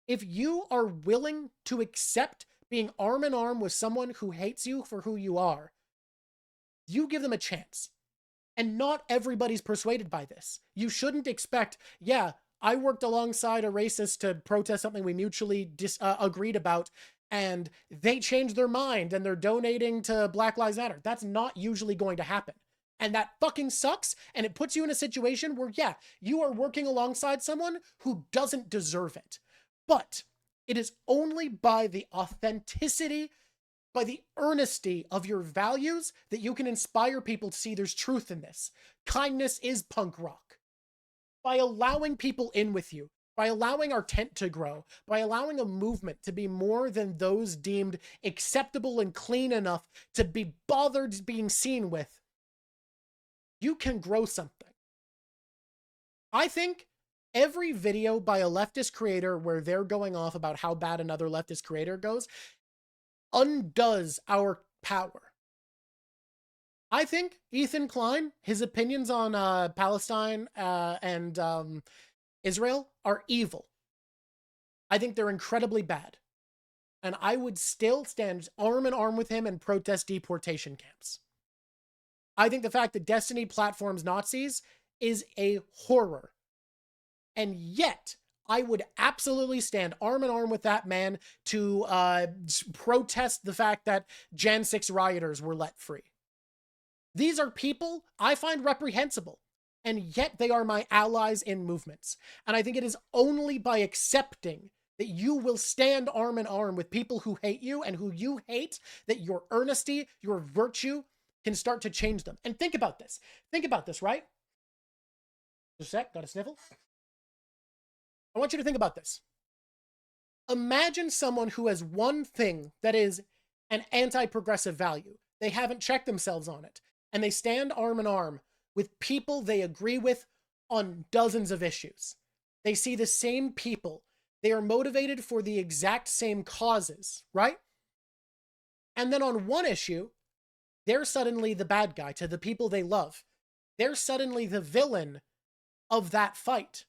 If you are willing to accept being arm in arm with someone who hates you for who you are, you give them a chance. And not everybody's persuaded by this. You shouldn't expect, yeah, I worked alongside a racist to protest something we mutually agreed about, and they changed their mind and they're donating to Black Lives Matter. That's not usually going to happen. And that fucking sucks, and it puts you in a situation where, yeah, you are working alongside someone who doesn't deserve it. But it is only by the authenticity, by the earnesty of your values, that you can inspire people to see there's truth in this. Kindness is punk rock. By allowing people in with you, by allowing our tent to grow, by allowing a movement to be more than those deemed acceptable and clean enough to be bothered being seen with, you can grow something. I think every video by a leftist creator where they're going off about how bad another leftist creator goes undoes our power. I think Ethan Klein, his opinions on Palestine and Israel are evil. I think they're incredibly bad. And I would still stand arm in arm with him and protest deportation camps. I think the fact that Destiny platforms Nazis is a horror. And yet, I would absolutely stand arm in arm with that man to protest the fact that Jan 6 rioters were let free. These are people I find reprehensible, and yet they are my allies in movements. And I think it is only by accepting that you will stand arm in arm with people who hate you and who you hate, that your earnesty, your virtue can start to change them. And think about this. Think about this, right? Just a sec, got a sniffle? I want you to think about this. Imagine someone who has one thing that is an anti-progressive value. They haven't checked themselves on it. And they stand arm in arm with people they agree with on dozens of issues. They see the same people. They are motivated for the exact same causes, right? And then on one issue, they're suddenly the bad guy to the people they love. They're suddenly the villain of that fight.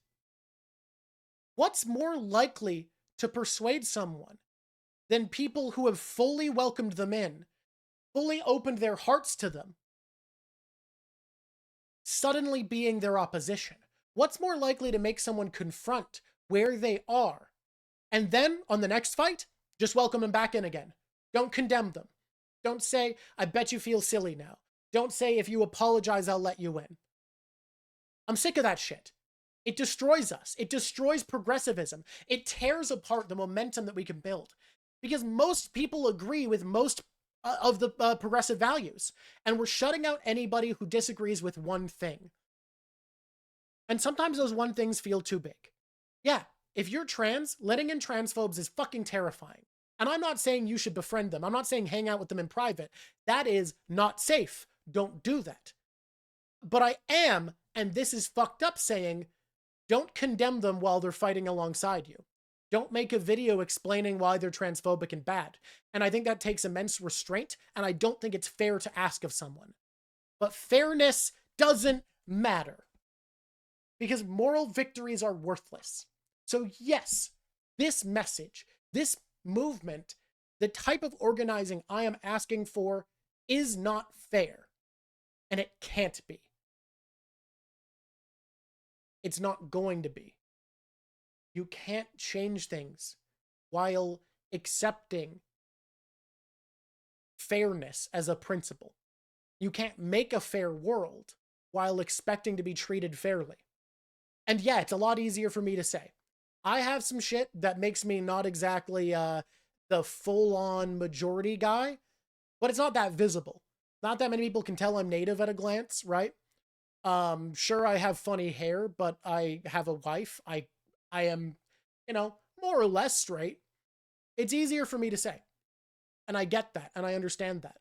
What's more likely to persuade someone than people who have fully welcomed them in, fully opened their hearts to them, suddenly being their opposition? What's more likely to make someone confront where they are, and then on the next fight, just welcome them back in again? Don't condemn them. Don't say, I bet you feel silly now. Don't say, if you apologize, I'll let you in. I'm sick of that shit. It destroys us. It destroys progressivism. It tears apart the momentum that we can build. Because most people agree with most of the progressive values. And we're shutting out anybody who disagrees with one thing. And sometimes those one things feel too big. Yeah, if you're trans, letting in transphobes is fucking terrifying. And I'm not saying you should befriend them. I'm not saying hang out with them in private. That is not safe. Don't do that. But I am, and this is fucked up, saying, don't condemn them while they're fighting alongside you. Don't make a video explaining why they're transphobic and bad. And I think that takes immense restraint, and I don't think it's fair to ask of someone. But fairness doesn't matter. Because moral victories are worthless. So yes, this message, this movement, the type of organizing I am asking for is not fair. And it can't be. It's not going to be. You can't change things while accepting fairness as a principle. You can't make a fair world while expecting to be treated fairly. And yeah, it's a lot easier for me to say. I have some shit that makes me not exactly the full-on majority guy, but it's not that visible. Not that many people can tell I'm native at a glance, right? Sure, I have funny hair, but I have a wife. I am, more or less straight. It's easier for me to say. And I get that, and I understand that.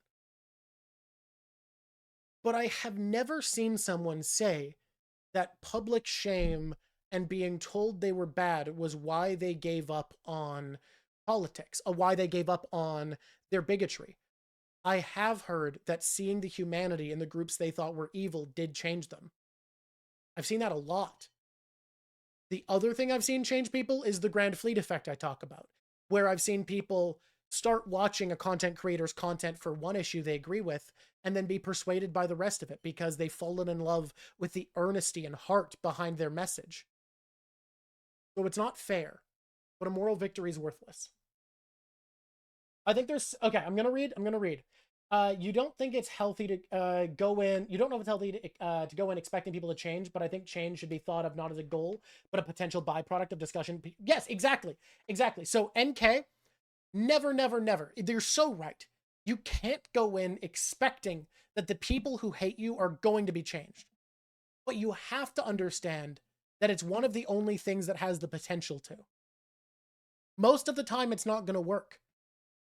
But I have never seen someone say that public shame and being told they were bad was why they gave up on politics, or why they gave up on their bigotry. I have heard that seeing the humanity in the groups they thought were evil did change them. I've seen that a lot. The other thing I've seen change people is the Grand Fleet effect I talk about, where I've seen people start watching a content creator's content for one issue they agree with and then be persuaded by the rest of it because they've fallen in love with the earnesty and heart behind their message. So it's not fair, but a moral victory is worthless. I think there's... Okay, I'm going to read. You don't think it's healthy to go in... You don't know if it's healthy to go in expecting people to change, but I think change should be thought of not as a goal, but a potential byproduct of discussion. Yes, exactly. Exactly. So NK, never, never, never. They're so right. You can't go in expecting that the people who hate you are going to be changed. But you have to understand that it's one of the only things that has the potential to. Most of the time, it's not going to work.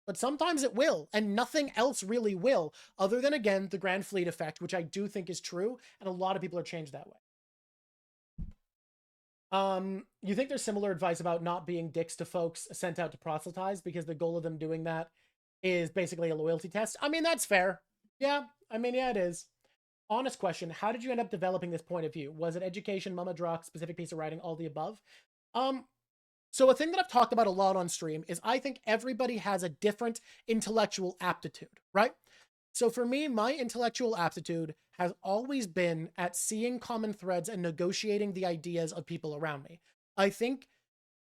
But sometimes it will, and nothing else really will, other than, again, the Grand Fleet effect, which I do think is true, and a lot of people are changed that way. You think there's similar advice about not being dicks to folks sent out to proselytize because the goal of them doing that is basically a loyalty test? I mean, that's fair. Yeah, I mean, yeah, it is. Honest question, how did you end up developing this point of view? Was it education, Mama Drawk, specific piece of writing, all the above? So a thing that I've talked about a lot on stream is I think everybody has a different intellectual aptitude, right? So for me, my intellectual aptitude has always been at seeing common threads and negotiating the ideas of people around me. I think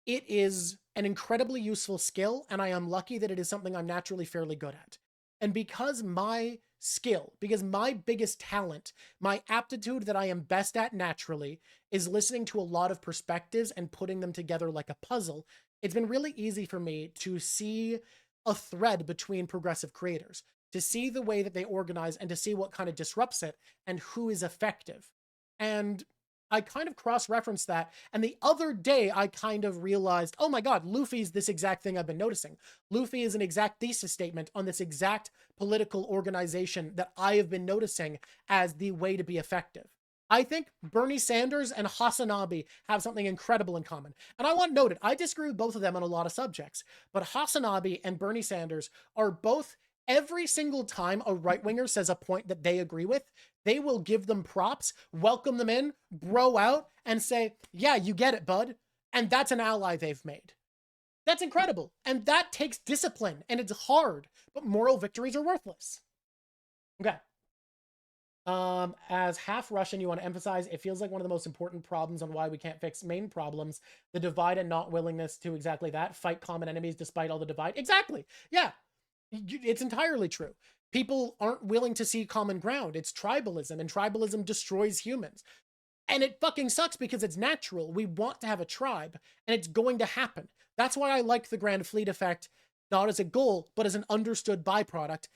it is an incredibly useful skill, and I am lucky that it is something I'm naturally fairly good at. And because my skill, because my biggest talent, my aptitude that I am best at naturally is listening to a lot of perspectives and putting them together like a puzzle, it's been really easy for me to see a thread between progressive creators, to see the way that they organize and to see what kind of disrupts it and who is effective. And I kind of cross-referenced that, and the other day I kind of realized, oh my god, Luffy's this exact thing I've been noticing. Luffy is an exact thesis statement on this exact political organization that I have been noticing as the way to be effective. I think Bernie Sanders and Hasanabe have something incredible in common. And I want noted, I disagree with both of them on a lot of subjects, but Hasanabe and Bernie Sanders are both... Every single time a right-winger says a point that they agree with, they will give them props, welcome them in, bro out, and say, yeah, you get it, bud. And that's an ally they've made. That's incredible. And that takes discipline, and it's hard, but moral victories are worthless. Okay. As half Russian, you want to emphasize, it feels like one of the most important problems on why we can't fix main problems, the divide and not willingness to exactly that, fight common enemies despite all the divide. Exactly. Yeah. It's entirely true. People aren't willing to see common ground. It's tribalism, and tribalism destroys humans. And it fucking sucks because it's natural. We want to have a tribe, and it's going to happen. That's why I like the Grand Fleet effect, not as a goal, but as an understood byproduct.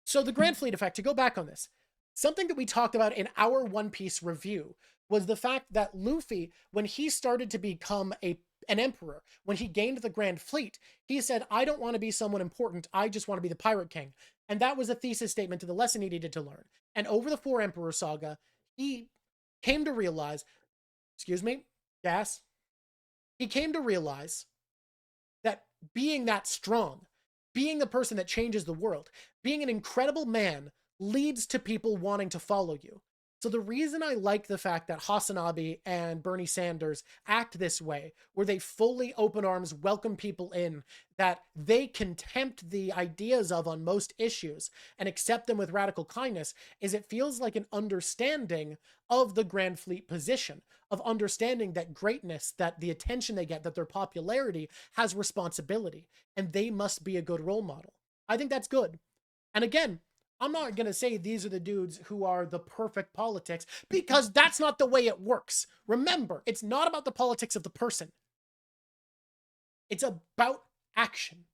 So the Grand Fleet effect, to go back on this, something that we talked about in our One Piece review was the fact that Luffy, when he started to become an emperor, when he gained the Grand Fleet, he said, I don't want to be someone important, I just want to be the Pirate King. And that was a thesis statement to the lesson he needed to learn. And over the Four Emperor saga, he came to realize, excuse me, gas. He came to realize that being that strong, being the person that changes the world, being an incredible man leads to people wanting to follow you. So the reason I like the fact that Hasanabe and Bernie Sanders act this way, where they fully open arms, welcome people in, that they contempt the ideas of on most issues and accept them with radical kindness, is it feels like an understanding of the Grand Fleet position, of understanding that greatness, that the attention they get, that their popularity has responsibility, and they must be a good role model. I think that's good. And again, I'm not going to say these are the dudes who are the perfect politics, because that's not the way it works. Remember, it's not about the politics of the person. It's about action.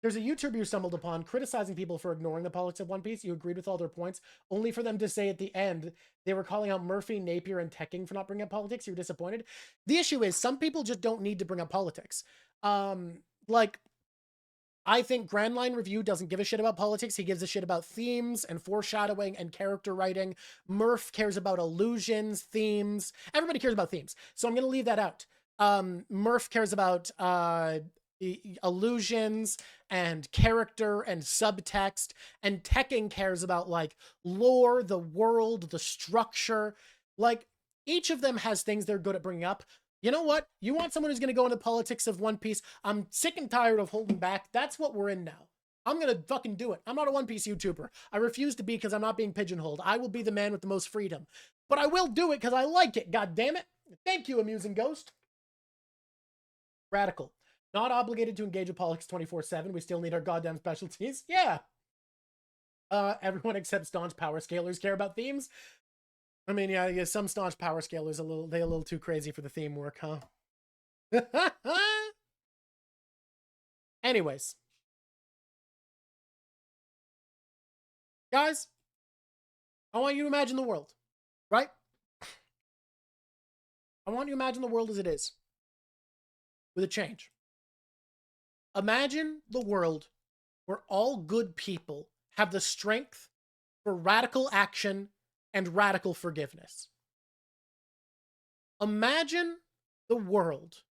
There's a YouTuber you stumbled upon criticizing people for ignoring the politics of One Piece. You agreed with all their points, only for them to say at the end they were calling out Murphy, Napier, and Tekking for not bringing up politics. You were disappointed. The issue is some people just don't need to bring up politics. Like, I think Grand Line Review doesn't give a shit about politics. He gives a shit about themes and foreshadowing and character writing. Murph cares about illusions, themes. Everybody cares about themes. So I'm going to leave that out. Murph cares about illusions and character and subtext, and Tekken cares about like lore, the world, the structure. Like each of them has things they're good at bringing up. You know what? You want someone who's going to go into politics of One Piece? I'm sick and tired of holding back. That's what we're in now. I'm going to fucking do it. I'm not a One Piece YouTuber. I refuse to be because I'm not being pigeonholed. I will be the man with the most freedom. But I will do it because I like it. God damn it. Thank you, Amusing Ghost. Radical. Not obligated to engage with politics 24/7. We still need our goddamn specialties. Yeah. Everyone except staunch power scalers care about themes. I mean, yeah, I guess some staunch power scalers a little too crazy for the theme work, huh? Anyways. Guys, I want you to imagine the world, right? I want you to imagine the world as it is, with a change. Imagine the world where all good people have the strength for radical action and radical forgiveness. Imagine the world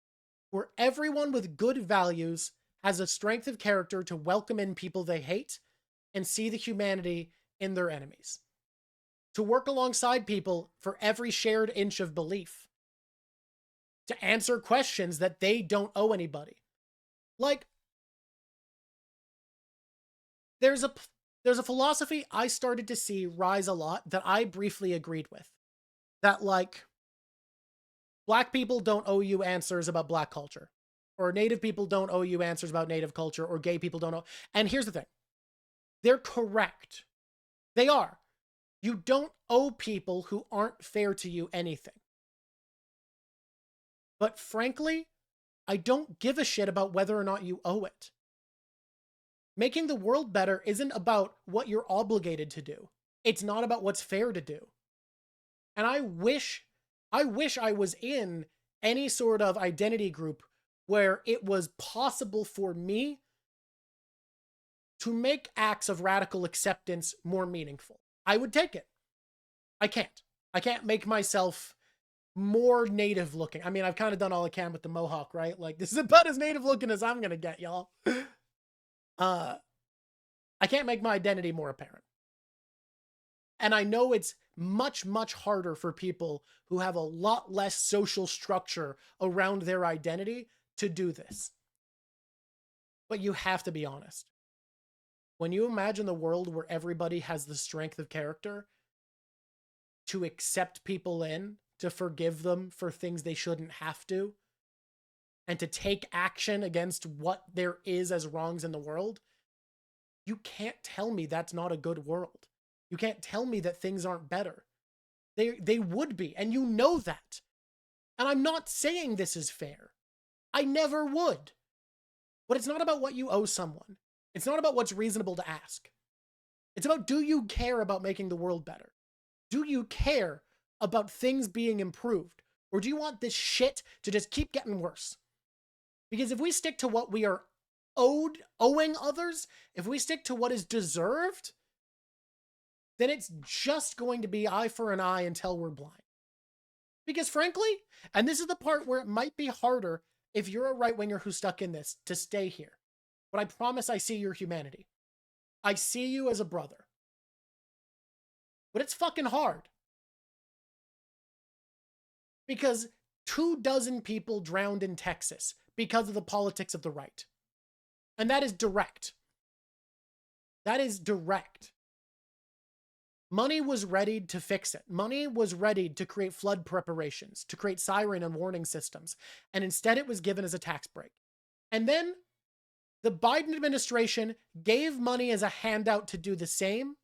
where everyone with good values has a strength of character to welcome in people they hate and see the humanity in their enemies. To work alongside people for every shared inch of belief. To answer questions that they don't owe anybody. Like, there's a philosophy I started to see rise a lot that I briefly agreed with. That, like, Black people don't owe you answers about Black culture. Or Native people don't owe you answers about Native culture. Or gay people don't owe... And here's the thing. They're correct. They are. You don't owe people who aren't fair to you anything. But frankly, I don't give a shit about whether or not you owe it. Making the world better isn't about what you're obligated to do. It's not about what's fair to do. And I wish I was in any sort of identity group where it was possible for me to make acts of radical acceptance more meaningful. I would take it. I can't. I can't make myself more native looking. I mean, I've kind of done all I can with the mohawk, right? Like, this is about as native looking as I'm going to get, y'all. I can't make my identity more apparent. And I know it's much, much harder for people who have a lot less social structure around their identity to do this. But you have to be honest. When you imagine the world where everybody has the strength of character to accept people in, to forgive them for things they shouldn't have to, and to take action against what there is as wrongs in the world, you can't tell me that's not a good world. You can't tell me that things aren't better. They would be, and you know that. And I'm not saying this is fair. I never would. But it's not about what you owe someone. It's not about what's reasonable to ask. It's about, do you care about making the world better? Do you care about things being improved? Or do you want this shit to just keep getting worse? Because if we stick to what we are owing others, if we stick to what is deserved, then it's just going to be eye for an eye until we're blind. Because frankly, and this is the part where it might be harder if you're a right-winger who's stuck in this, to stay here. But I promise I see your humanity. I see you as a brother. But it's fucking hard. Because 24 people drowned in Texas because of the politics of the right. And that is direct. That is direct. Money was readied to fix it. Money was readied to create flood preparations, to create siren and warning systems. And instead it was given as a tax break. And then the Biden administration gave money as a handout to do the same.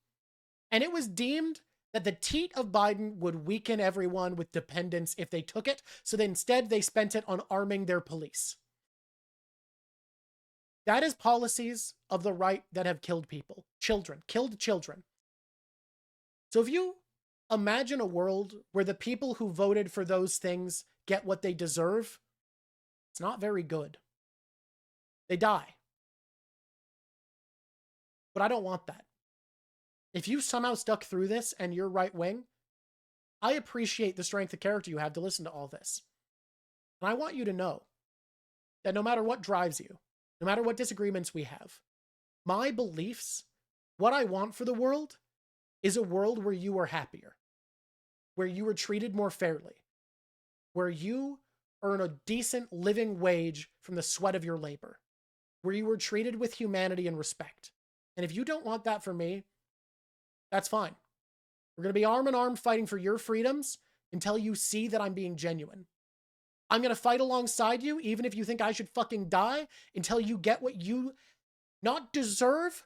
And it was deemed that the teat of Biden would weaken everyone with dependence if they took it. So instead they spent it on arming their police. That is policies of the right that have killed people. Children. Killed children. So if you imagine a world where the people who voted for those things get what they deserve, it's not very good. They die. but I don't want that. If you somehow stuck through this and you're right wing, I appreciate the strength of character you have to listen to all this. And I want you to know that no matter what drives you, no matter what disagreements we have, my beliefs, what I want for the world, is a world where you are happier, where you are treated more fairly, where you earn a decent living wage from the sweat of your labor, where you are treated with humanity and respect. And if you don't want that for me, that's fine. We're going to be arm in arm fighting for your freedoms until you see that I'm being genuine. I'm going to fight alongside you, even if you think I should fucking die, until you get what you not deserve,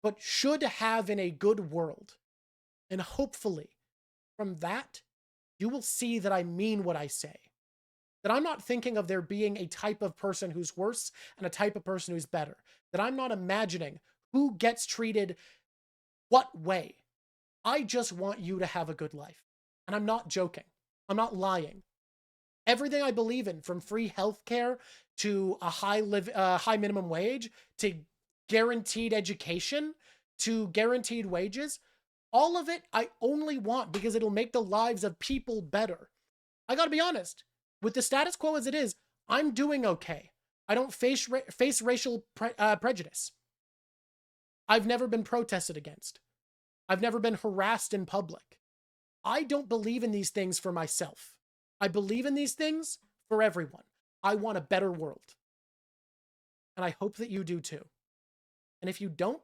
but should have in a good world. And hopefully, from that, you will see that I mean what I say. That I'm not thinking of there being a type of person who's worse and a type of person who's better. That I'm not imagining who gets treated what way. I just want you to have a good life. And I'm not joking. I'm not lying. Everything I believe in, from free healthcare to a high minimum wage to guaranteed education to guaranteed wages, all of it I only want because it'll make the lives of people better. I gotta be honest. With the status quo as it is, I'm doing okay. I don't face racial prejudice. I've never been protested against. I've never been harassed in public. I don't believe in these things for myself. I believe in these things for everyone. I want a better world. And I hope that you do too. And if you don't,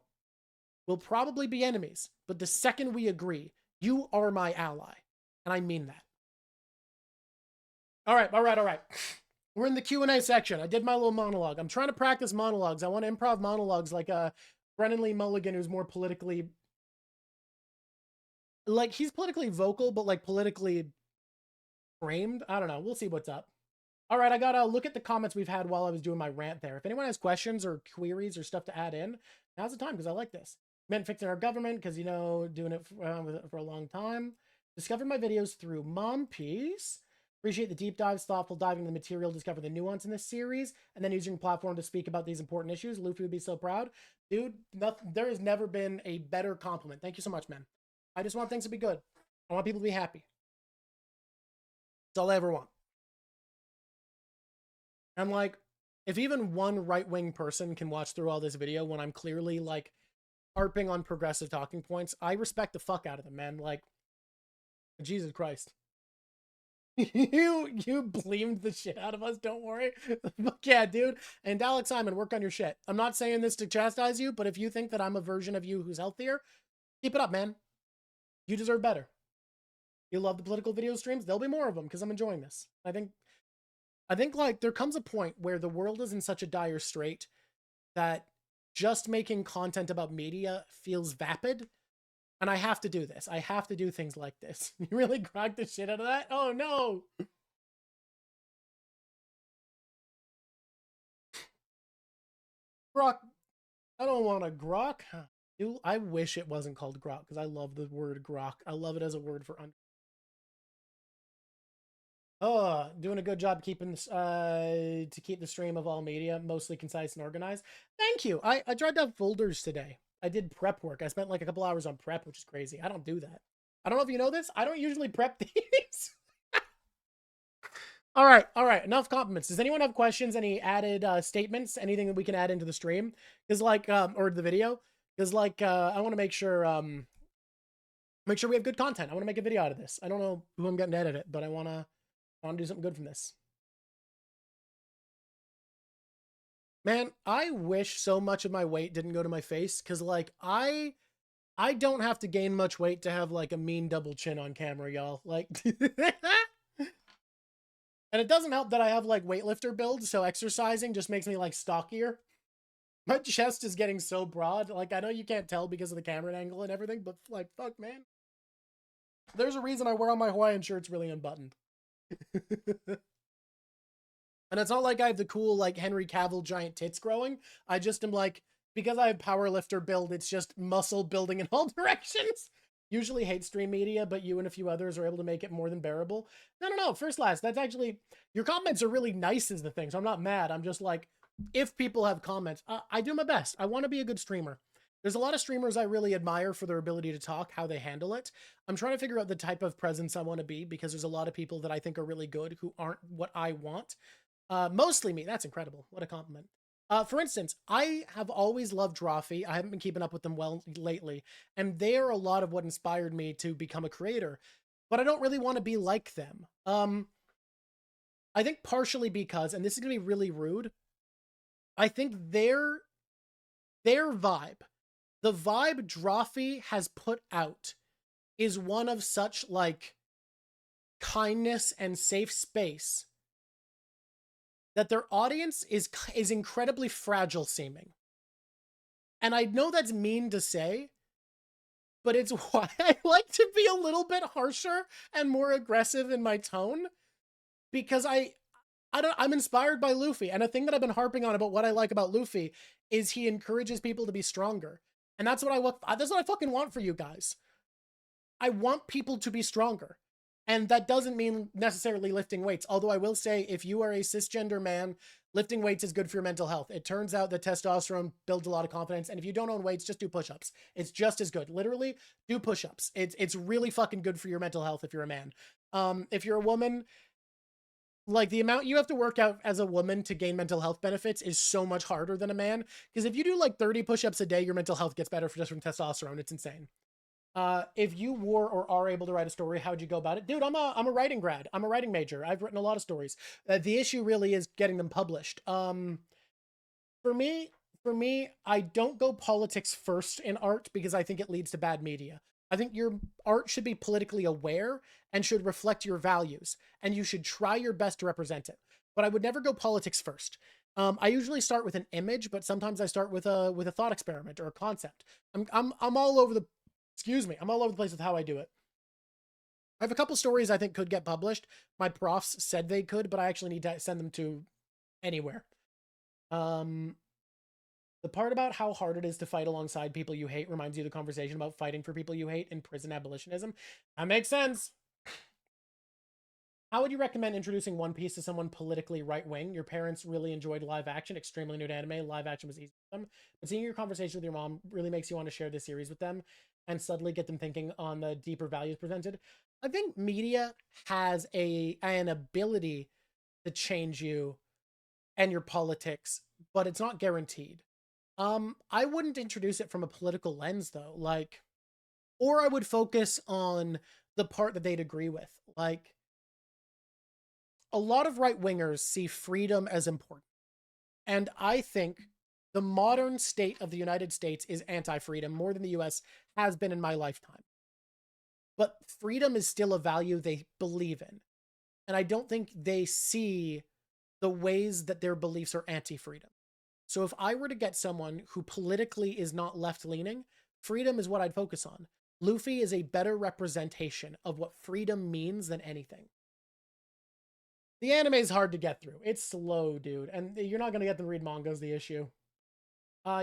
we'll probably be enemies. But the second we agree, you are my ally. And I mean that. All right. We're in the Q&A section. I did my little monologue. I'm trying to practice monologues. I want to improv monologues like Brennan Lee Mulligan, who's more politically... Like, he's politically vocal, but like politically framed. I don't know. We'll see what's up. All right, I got to look at the comments we've had while I was doing my rant there. If anyone has questions or queries or stuff to add in, now's the time because I like this. Meant fixing our government because, you know, doing it for a long time. Discovered my videos through Mom Piece. Appreciate the deep dives, thoughtful diving into the material, discover the nuance in this series, and then using platform to speak about these important issues. Luffy would be so proud. Dude, there has never been a better compliment. Thank you so much, man. I just want things to be good. I want people to be happy. That's all I ever want. And like, if even one right-wing person can watch through all this video when I'm clearly like harping on progressive talking points, I respect the fuck out of them, man. Like, Jesus Christ. You bleamed the shit out of us, don't worry. Fuck yeah, dude. And Alex Simon, work on your shit. I'm not saying this to chastise you, but if you think that I'm a version of you who's healthier, keep it up, man. You deserve better. You love the political video streams? There'll be more of them because I'm enjoying this. I think like there comes a point where the world is in such a dire strait that just making content about media feels vapid. And I have to do this. I have to do things like this. You really grokked the shit out of that? Oh no! Grok. I don't want to grok. Dude, I wish it wasn't called grok because I love the word grok. I love it as a word for doing a good job keeping to keep the stream of all media mostly concise and organized. Thank you. I tried to have folders today. I did prep work. I spent like a couple hours on prep, which is crazy. I don't do that. I don't know if you know this. I don't usually prep these. All right. Enough compliments. Does anyone have questions? Any added statements? Anything that we can add into the stream? Because like, or the video? Because like, I want to make sure we have good content. I want to make a video out of this. I don't know who I'm getting to edit it, but I want to do something good from this. Man, I wish so much of my weight didn't go to my face because, like, I don't have to gain much weight to have, like, a mean double chin on camera, y'all. Like, and it doesn't help that I have, like, weightlifter build, so exercising just makes me, like, stockier. My chest is getting so broad. Like, I know you can't tell because of the camera angle and everything, but, like, fuck, man. There's a reason I wear all my Hawaiian shirts really unbuttoned. And it's not like I have the cool, like, Henry Cavill giant tits growing. I just am like, because I have powerlifter build, it's just muscle building in all directions. Usually hate stream media, but you and a few others are able to make it more than bearable. No. First last, that's actually, your comments are really nice is the thing, so I'm not mad. I'm just like, if people have comments, I do my best. I want to be a good streamer. There's a lot of streamers I really admire for their ability to talk, how they handle it. I'm trying to figure out the type of presence I want to be, because there's a lot of people that I think are really good who aren't what I want. Mostly me. That's incredible. What a compliment. For instance, I have always loved Drawfy. I haven't been keeping up with them well lately, and they are a lot of what inspired me to become a creator. But I don't really want to be like them. I think partially because, and this is gonna be really rude, I think their vibe, the vibe Drawfy has put out, is one of such like kindness and safe space that their audience is incredibly fragile seeming. And I know that's mean to say, but it's why I like to be a little bit harsher and more aggressive in my tone, because I'm inspired by Luffy, and a thing that I've been harping on about what I like about Luffy is he encourages people to be stronger. And that's what I fucking want for you guys. I want people to be stronger. And that doesn't mean necessarily lifting weights. Although I will say, if you are a cisgender man, lifting weights is good for your mental health. It turns out that testosterone builds a lot of confidence. And if you don't own weights, just do push-ups. It's just as good. Literally, do push-ups. It's really fucking good for your mental health if you're a man. If you're a woman, like, the amount you have to work out as a woman to gain mental health benefits is so much harder than a man. Because if you do like 30 push-ups a day, your mental health gets better just from testosterone. It's insane. If you were or are able to write a story, how would you go about it? Dude, I'm a writing grad. I'm a writing major. I've written a lot of stories. The issue really is getting them published. For me, I don't go politics first in art because I think it leads to bad media. I think your art should be politically aware and should reflect your values, and you should try your best to represent it. But I would never go politics first. I usually start with an image, but sometimes I start with a thought experiment or a concept. I'm all over the I'm all over the place with how I do it. I have a couple stories I think could get published. My profs said they could, but I actually need to send them to anywhere. The part about how hard it is to fight alongside people you hate reminds you of the conversation about fighting for people you hate in prison abolitionism. That makes sense. How would you recommend introducing One Piece to someone politically right-wing? Your parents really enjoyed live action, extremely new to anime. Live action was easy for them. But seeing your conversation with your mom really makes you want to share this series with them and suddenly get them thinking on the deeper values presented. I think media has an ability to change you and your politics, but it's not guaranteed. I wouldn't introduce it from a political lens, though. Like, or I would focus on the part that they'd agree with. Like, a lot of right-wingers see freedom as important. And I think the modern state of the United States is anti-freedom more than the US has been in my lifetime. But freedom is still a value they believe in. And I don't think they see the ways that their beliefs are anti-freedom. So if I were to get someone who politically is not left-leaning, freedom is what I'd focus on. Luffy is a better representation of what freedom means than anything. The anime is hard to get through. It's slow, dude. And you're not going to get them to read manga is the issue.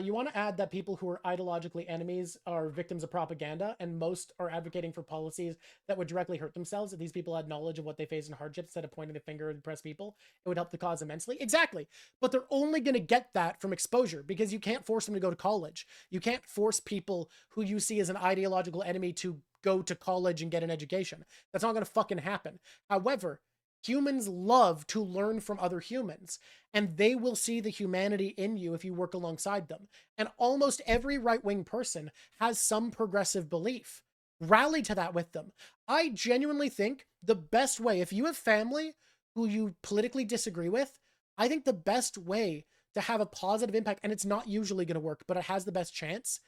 You want to add that people who are ideologically enemies are victims of propaganda, and most are advocating for policies that would directly hurt themselves. If these people had knowledge of what they face in hardships instead of pointing the finger at oppressed people, it would help the cause immensely. Exactly. But they're only going to get that from exposure, because you can't force them to go to college. You can't force people who you see as an ideological enemy to go to college and get an education. That's not going to fucking happen. However, humans love to learn from other humans, and they will see the humanity in you if you work alongside them. And almost every right-wing person has some progressive belief. Rally to that with them. I genuinely think the best way, if you have family who you politically disagree with, I think the best way to have a positive impact, and it's not usually going to work, but it has the best chance,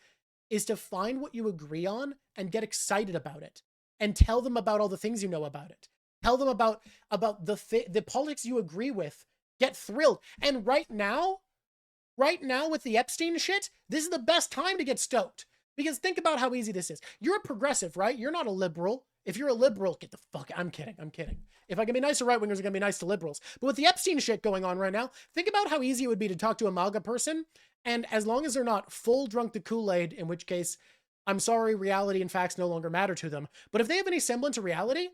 is to find what you agree on and get excited about it, and tell them about all the things you know about it. Tell them about the politics you agree with. Get thrilled. And right now with the Epstein shit, this is the best time to get stoked. Because think about how easy this is. You're a progressive, right? You're not a liberal. If you're a liberal, get the fuck... I'm kidding. If I can be nice to right-wingers, I'm going to be nice to liberals. But with the Epstein shit going on right now, think about how easy it would be to talk to a MAGA person, and as long as they're not full drunk to Kool-Aid, in which case, I'm sorry, reality and facts no longer matter to them. But if they have any semblance of reality,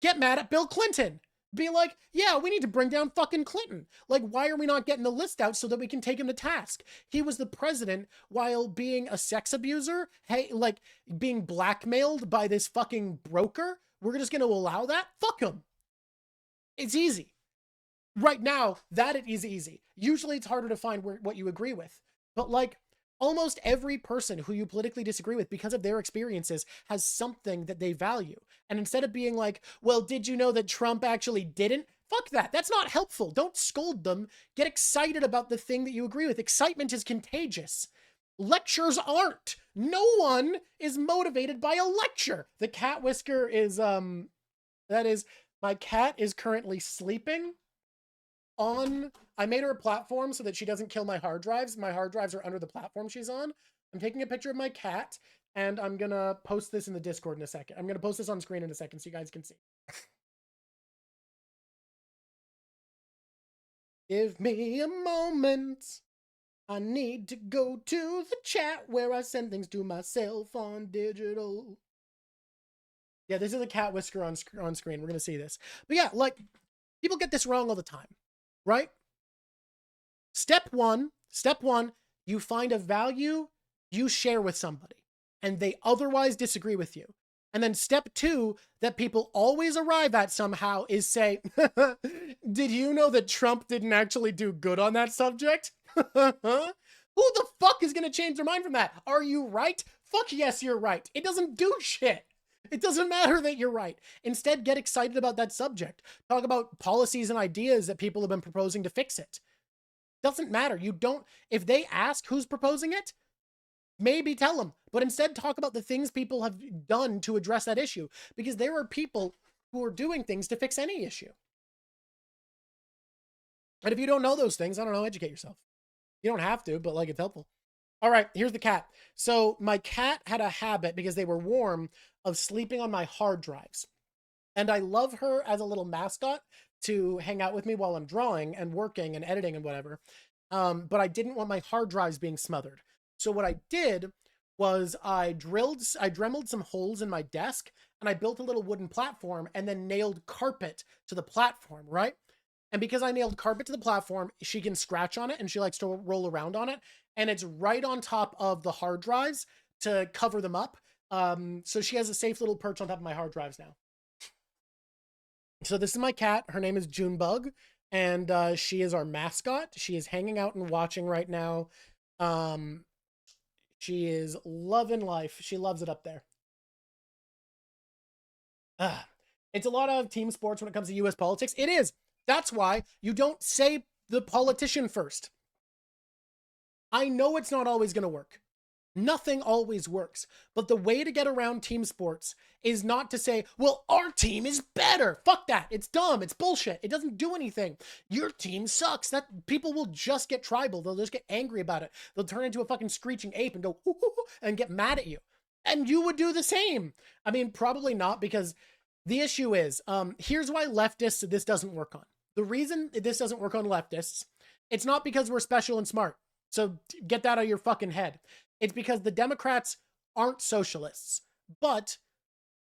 get mad at Bill Clinton. Be like, yeah, we need to bring down fucking Clinton. Like, why are we not getting the list out so that we can take him to task? He was the president while being a sex abuser, hey, like being blackmailed by this fucking broker. We're just going to allow that? Fuck him. It's easy. Right now, that it is easy. Usually it's harder to find what you agree with. But like, almost every person who you politically disagree with because of their experiences has something that they value. And instead of being like, well, did you know that Trump actually didn't? Fuck that. That's not helpful. Don't scold them. Get excited about the thing that you agree with. Excitement is contagious. Lectures aren't. No one is motivated by a lecture. The cat whisker is, my cat is currently sleeping on, I made her a platform so that she doesn't kill my hard drives. My hard drives are under the platform she's on. I'm taking a picture of my cat, and I'm gonna post this in the Discord in a second. I'm gonna post this on screen in a second so you guys can see. Give me a moment. I need to go to the chat where I send things to myself on digital. Yeah, this is a cat whisker on screen. We're gonna see this. But yeah, like, people get this wrong all the time, right? Step one, you find a value you share with somebody and they otherwise disagree with you. And then step two that people always arrive at somehow is say, did you know that Trump didn't actually do good on that subject? Who the fuck is going to change their mind from that? Are you right? Fuck yes, you're right. It doesn't do shit. It doesn't matter that you're right. Instead, get excited about that subject. Talk about policies and ideas that people have been proposing to fix it. Doesn't matter. You don't, if they ask who's proposing it, maybe tell them, but instead talk about the things people have done to address that issue, because there are people who are doing things to fix any issue. And if you don't know those things, I don't know, educate yourself. You don't have to, but like, it's helpful. All right, here's the cat. So my cat had a habit, because they were warm, of sleeping on my hard drives. And I love her as a little mascot to hang out with me while I'm drawing and working and editing and whatever. But I didn't want my hard drives being smothered. So what I did was I dremeled some holes in my desk, and I built a little wooden platform and then nailed carpet to the platform, right? And because I nailed carpet to the platform, she can scratch on it and she likes to roll around on it. And it's right on top of the hard drives to cover them up. So she has a safe little perch on top of my hard drives now. So this is my cat. Her name is Junebug, and she is our mascot. She is hanging out and watching right now. She is loving life. She loves it up there. It's a lot of team sports when it comes to US politics. It is. That's why you don't say the politician first. I know it's not always going to work. Nothing always works. But the way to get around team sports is not to say, well, our team is better. Fuck that. It's dumb. It's bullshit. It doesn't do anything. Your team sucks. That people will just get tribal. They'll just get angry about it. They'll turn into a fucking screeching ape and go, hoo, hoo, hoo, and get mad at you. And you would do the same. I mean, probably not, because the issue is, here's why leftists, this doesn't work on. The reason this doesn't work on leftists, it's not because we're special and smart. So get that out of your fucking head. It's because the Democrats aren't socialists, but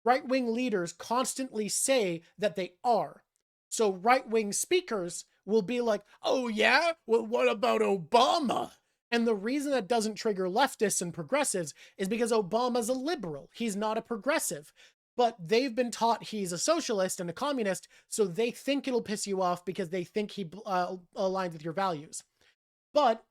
right-wing leaders constantly say that they are. So right-wing speakers will be like, oh yeah? Well, what about Obama? And the reason that doesn't trigger leftists and progressives is because Obama's a liberal. He's not a progressive. But they've been taught he's a socialist and a communist, so they think it'll piss you off because they think he aligns with your values. But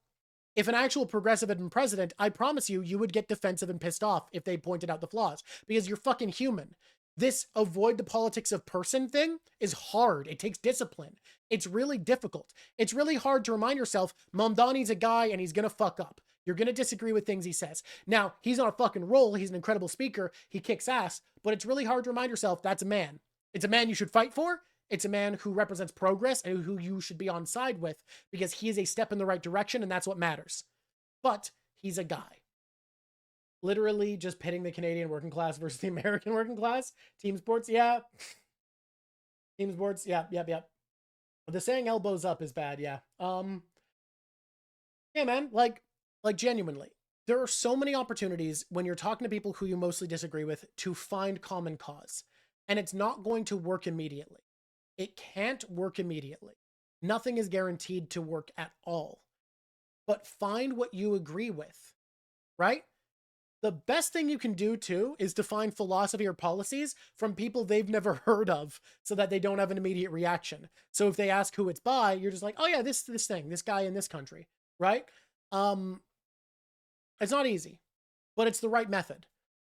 if an actual progressive had been president, I promise you, you would get defensive and pissed off if they pointed out the flaws, because you're fucking human. This avoid the politics of person thing is hard. It takes discipline. It's really difficult. It's really hard to remind yourself, Mamdani's a guy and he's gonna fuck up. You're gonna disagree with things he says. Now, he's on a fucking roll. He's an incredible speaker. He kicks ass, but it's really hard to remind yourself that's a man. It's a man you should fight for. It's a man who represents progress and who you should be on side with, because he is a step in the right direction and that's what matters. But he's a guy. Literally just pitting the Canadian working class versus the American working class. Team sports, yeah. Team sports, yeah. The saying elbows up is bad, yeah. Yeah, man, like genuinely. There are so many opportunities when you're talking to people who you mostly disagree with to find common cause. And it's not going to work immediately. It can't work immediately. Nothing is guaranteed to work at all. But find what you agree with, right? The best thing you can do, too, is to find philosophy or policies from people they've never heard of so that they don't have an immediate reaction. So if they ask who it's by, you're just like, oh, yeah, this thing, this guy in this country, right? It's not easy, but it's the right method.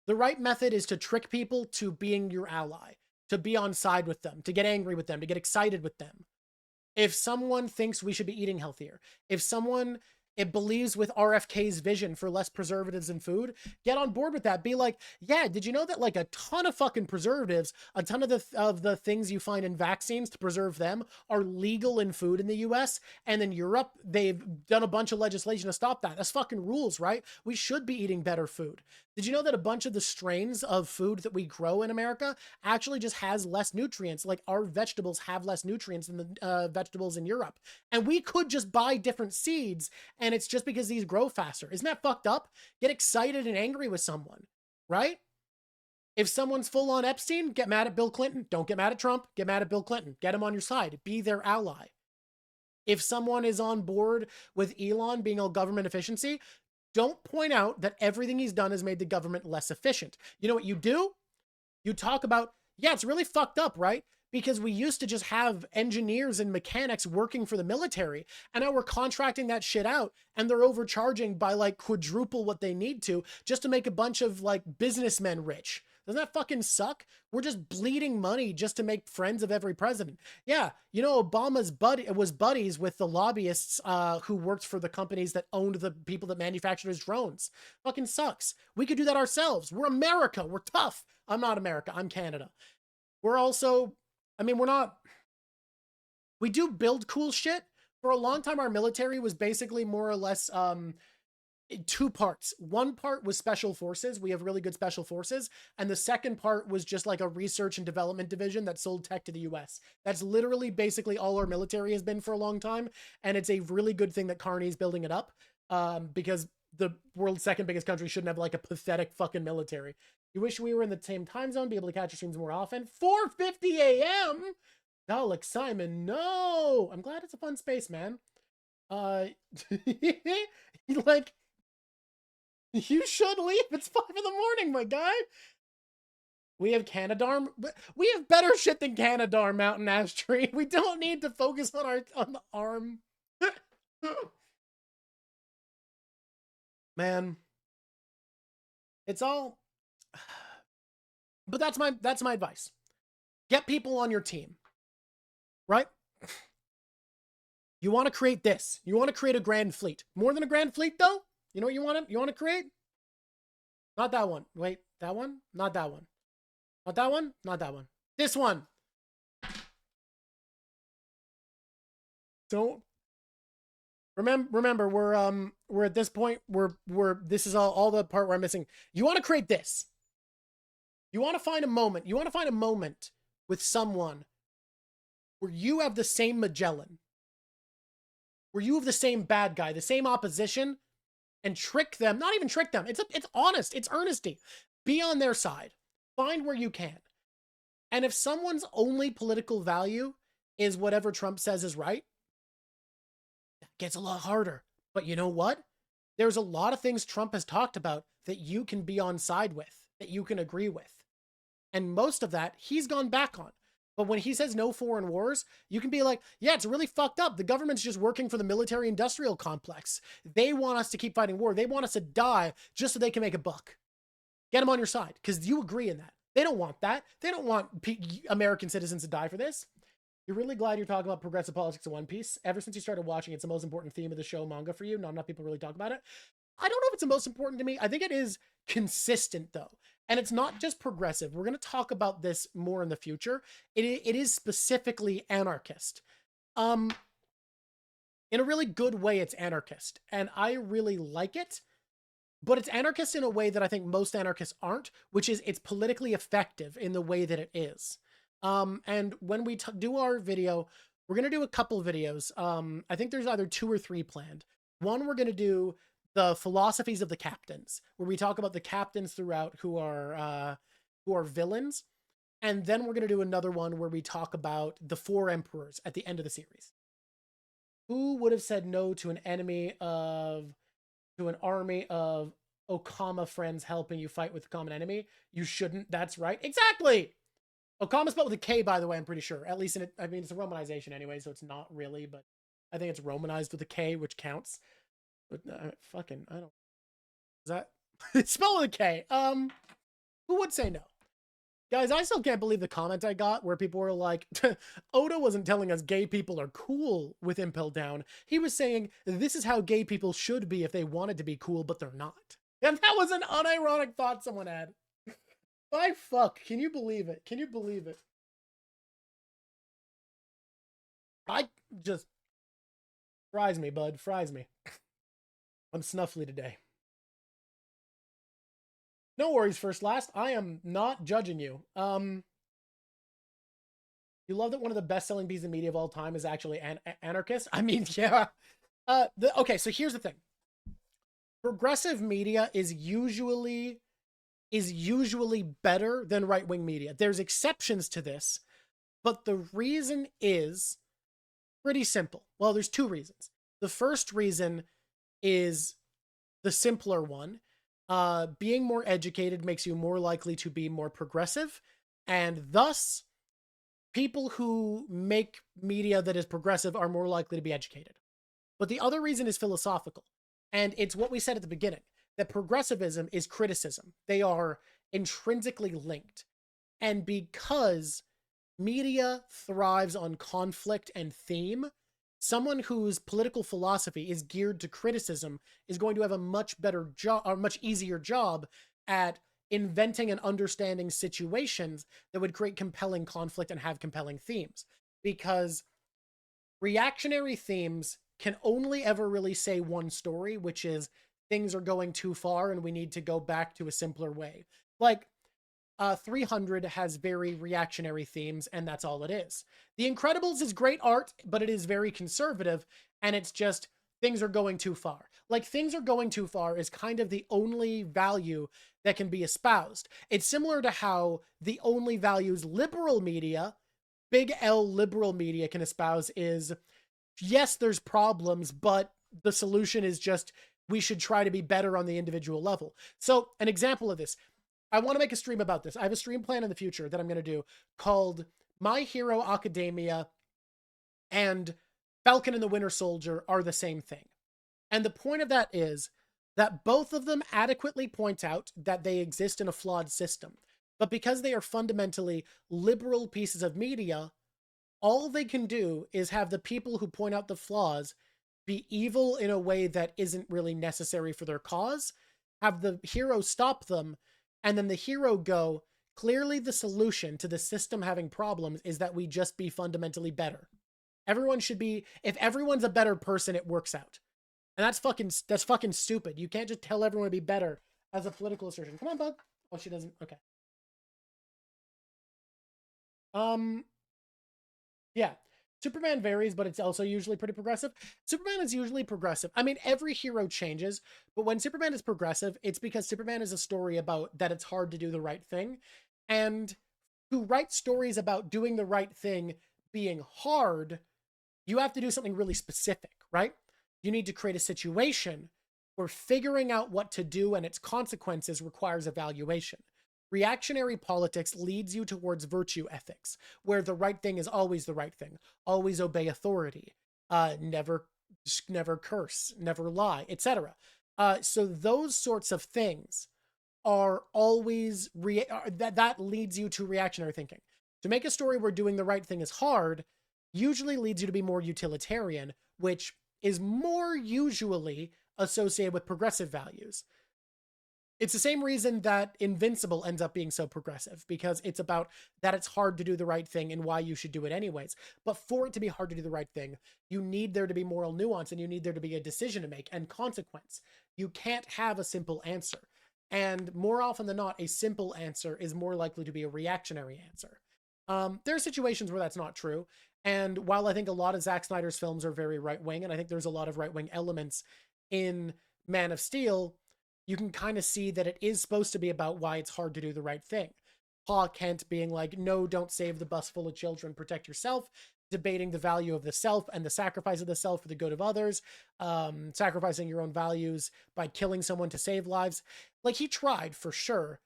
The right method is to trick people to being your ally, to be on side with them, to get angry with them, to get excited with them. If someone thinks we should be eating healthier, if someone it believes with RFK's vision for less preservatives in food, get on board with that. Be like, yeah, did you know that like a ton of fucking preservatives, a ton of the things you find in vaccines to preserve them are legal in food in the US? And in Europe, they've done a bunch of legislation to stop that. That's fucking rules, right? We should be eating better food. Did you know that a bunch of the strains of food that we grow in America actually just has less nutrients? Like our vegetables have less nutrients than the vegetables in Europe. And we could just buy different seeds and it's just because these grow faster. Isn't that fucked up? Get excited and angry with someone, right? If someone's full on Epstein, get mad at Bill Clinton. Don't get mad at Trump. Get mad at Bill Clinton. Get him on your side. Be their ally. If someone is on board with Elon being all government efficiency, don't point out that everything he's done has made the government less efficient. You know what you do? You talk about, yeah, it's really fucked up, right? Because we used to just have engineers and mechanics working for the military, and now we're contracting that shit out, and they're overcharging by like quadruple what they need to just to make a bunch of like businessmen rich. Doesn't that fucking suck? We're just bleeding money just to make friends of every president. Yeah, you know, Obama's was buddies with the lobbyists who worked for the companies that owned the people that manufactured his drones. Fucking sucks. We could do that ourselves. We're America. We're tough. I'm not America. I'm Canada. We're also, I mean, we do build cool shit. For a long time, our military was basically more or less two parts. One part was special forces. We have really good special forces. And the second part was just like a research and development division that sold tech to the US. That's literally basically all our military has been for a long time. And it's a really good thing that Carney's building it up because the world's second biggest country shouldn't have like a pathetic fucking military. You wish we were in the same time zone, be able to catch your streams more often. 4:50 a.m. Dalek Simon, no! I'm glad it's a fun space, man. Like, you should leave. It's 5 in the morning, my guy. We have Canadarm. We have better shit than Canadarm, Mountain Ash Tree. We don't need to focus on the arm. Man. It's all... But that's my advice. Get people on your team. Right? You want to create this. You want to create a grand fleet. More than a grand fleet, though? You know what you want to create? Not that one. Wait, that one? Not that one. Not that one? Not that one. This one. Don't remember we're at this point this is all the part where I'm missing. You want to create this. You want to find a moment. You want to find a moment with someone where you have the same Magellan. Where you have the same bad guy, the same opposition, and trick them. Not even trick them. It's honest. It's earnesty. Be on their side. Find where you can. And if someone's only political value is whatever Trump says is right, that gets a lot harder. But you know what? There's a lot of things Trump has talked about that you can be on side with, that you can agree with. And most of that, he's gone back on. But when he says no foreign wars, you can be like, yeah, it's really fucked up. The government's just working for the military-industrial complex. They want us to keep fighting war. They want us to die just so they can make a buck. Get them on your side, because you agree in that. They don't want that. They don't want American citizens to die for this. You're really glad you're talking about progressive politics in One Piece. Ever since you started watching, it's the most important theme of the show manga for you. Not enough people really talk about it. I don't know if it's the most important to me. I think it is consistent, though. And it's not just progressive. We're going to talk about this more in the future. It is specifically anarchist. In a really good way, it's anarchist. And I really like it. But it's anarchist in a way that I think most anarchists aren't, which is it's politically effective in the way that it is. And when we do our video, we're going to do a couple videos. I think there's either 2 or 3 planned. One, we're going to do the philosophies of the captains, where we talk about the captains throughout who are villains. And then we're going to do another one where we talk about the 4 emperors at the end of the series. Who would have said no to an army of Okama friends helping you fight with a common enemy? You shouldn't. That's right. Exactly. Okama spelled with a K, by the way, I'm pretty sure. At least I mean, it's a romanization anyway, so it's not really, but I think it's romanized with a K, which counts. But I don't. Is that it's spelled with a K? Who would say no? Guys, I still can't believe the comment I got where people were like, Oda wasn't telling us gay people are cool with Impel Down. He was saying this is how gay people should be if they wanted to be cool, but they're not. And that was an unironic thought someone had. My fuck. Can you believe it? Can you believe it? I just... Fries me, bud. Fries me. I'm snuffly today. No worries, First Last. I am not judging you. You love that one of the best-selling pieces of media of all time is actually anarchist? I mean, yeah. Okay, so here's the thing. Progressive media is usually better than right-wing media. There's exceptions to this, but the reason is pretty simple. Well, there's 2 reasons. The first reason is the simpler one. Being more educated makes you more likely to be more progressive, and thus people who make media that is progressive are more likely to be educated. But the other reason is philosophical, and it's what we said at the beginning, that progressivism is criticism. They are intrinsically linked. And because media thrives on conflict and theme, someone whose political philosophy is geared to criticism is going to have a much better job, or much easier job at inventing and understanding situations that would create compelling conflict and have compelling themes. Because reactionary themes can only ever really say one story, which is things are going too far and we need to go back to a simpler way. Like, 300 has very reactionary themes, and that's all it is. The Incredibles is great art, but it is very conservative, and it's just things are going too far. Like, things are going too far is kind of the only value that can be espoused. It's similar to how the only values liberal media, big L liberal media, can espouse is, yes, there's problems, but the solution is just we should try to be better on the individual level. So, an example of this, I want to make a stream about this. I have a stream plan in the future that I'm going to do called My Hero Academia and Falcon and the Winter Soldier are the same thing. And the point of that is that both of them adequately point out that they exist in a flawed system. But because they are fundamentally liberal pieces of media, all they can do is have the people who point out the flaws be evil in a way that isn't really necessary for their cause, have the hero stop them, and then the hero go, clearly the solution to the system having problems is that we just be fundamentally better. Everyone should be, if everyone's a better person, it works out. And that's fucking stupid. You can't just tell everyone to be better as a political assertion. Come on, bud. Oh, she doesn't. Okay. Yeah. Superman varies, but it's also usually pretty progressive. Superman is usually progressive. I mean, every hero changes, but when Superman is progressive, it's because Superman is a story about that it's hard to do the right thing. And to write stories about doing the right thing being hard, you have to do something really specific, right? You need to create a situation where figuring out what to do and its consequences requires evaluation. Reactionary politics leads you towards virtue ethics, where the right thing is always the right thing. Always obey authority. Never curse, never lie, etc. So those sorts of things are always that leads you to reactionary thinking. To make a story where doing the right thing is hard usually leads you to be more utilitarian, which is more usually associated with progressive values. It's the same reason that Invincible ends up being so progressive, because it's about that it's hard to do the right thing and why you should do it anyways. But for it to be hard to do the right thing, you need there to be moral nuance, and you need there to be a decision to make and consequence. You can't have a simple answer. And more often than not, a simple answer is more likely to be a reactionary answer. There are situations where that's not true. And while I think a lot of Zack Snyder's films are very right-wing, and I think there's a lot of right-wing elements in Man of Steel, you can kind of see that it is supposed to be about why it's hard to do the right thing. Pa Kent being like, no, don't save the bus full of children, protect yourself, debating the value of the self and the sacrifice of the self for the good of others, sacrificing your own values by killing someone to save lives. Like, he tried for sure.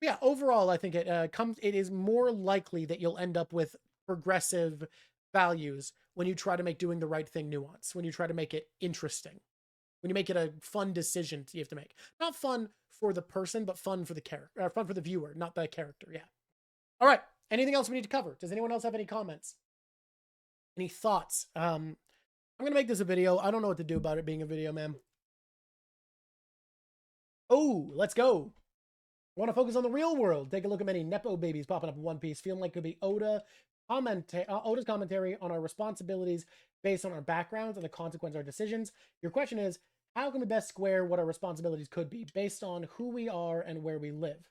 Yeah, overall, I think it is more likely that you'll end up with progressive values when you try to make doing the right thing nuance, when you try to make it interesting, when you make it a fun decision you have to make. Not fun for the person, but fun for the character, fun for the viewer, not the character. Yeah. All right. Anything else we need to cover? Does anyone else have any comments? Any thoughts? I'm going to make this a video. I don't know what to do about it being a video, man. Oh, let's go. I want to focus on the real world. Take a look at many Nepo babies popping up in One Piece, feeling like it could be Oda's commentary on our responsibilities based on our backgrounds and the consequence of our decisions. Your question is, how can we best square what our responsibilities could be based on who we are and where we live?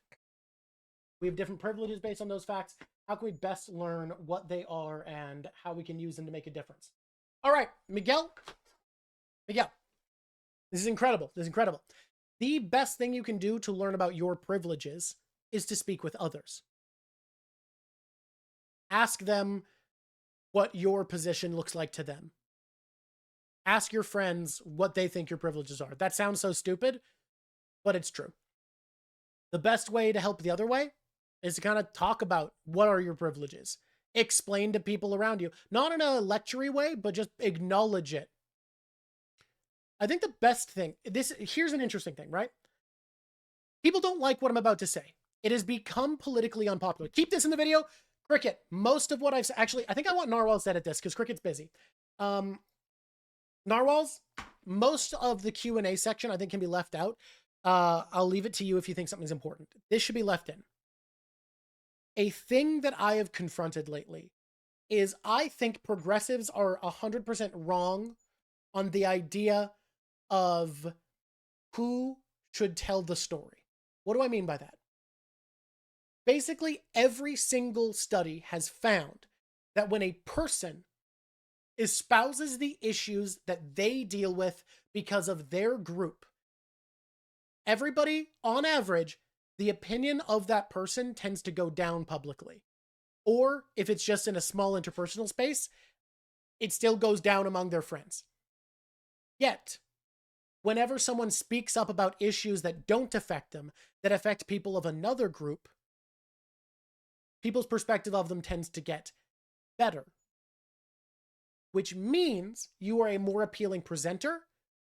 We have different privileges based on those facts. How can we best learn what they are and how we can use them to make a difference? All right, Miguel. This is incredible. This is incredible. The best thing you can do to learn about your privileges is to speak with others. Ask them what your position looks like to them. Ask your friends what they think your privileges are. That sounds so stupid, but it's true. The best way to help the other way is to kind of talk about what are your privileges. Explain to people around you. Not in a lecture-y way, but just acknowledge it. I think the best thing, here's an interesting thing, right? People don't like what I'm about to say. It has become politically unpopular. Keep this in the video. Cricket, most of what I've actually, I think I want Narwhals to edit this because Cricket's busy. Narwhals, most of the Q&A section I think can be left out. I'll leave it to you if you think something's important. This should be left in. A thing that I have confronted lately is I think progressives are 100% wrong on the idea of who should tell the story. What do I mean by that? Basically, every single study has found that when a person espouses the issues that they deal with because of their group, everybody, on average, the opinion of that person tends to go down publicly. Or if it's just in a small interpersonal space, it still goes down among their friends. Yet, whenever someone speaks up about issues that don't affect them, that affect people of another group, people's perspective of them tends to get better. Which means you are a more appealing presenter,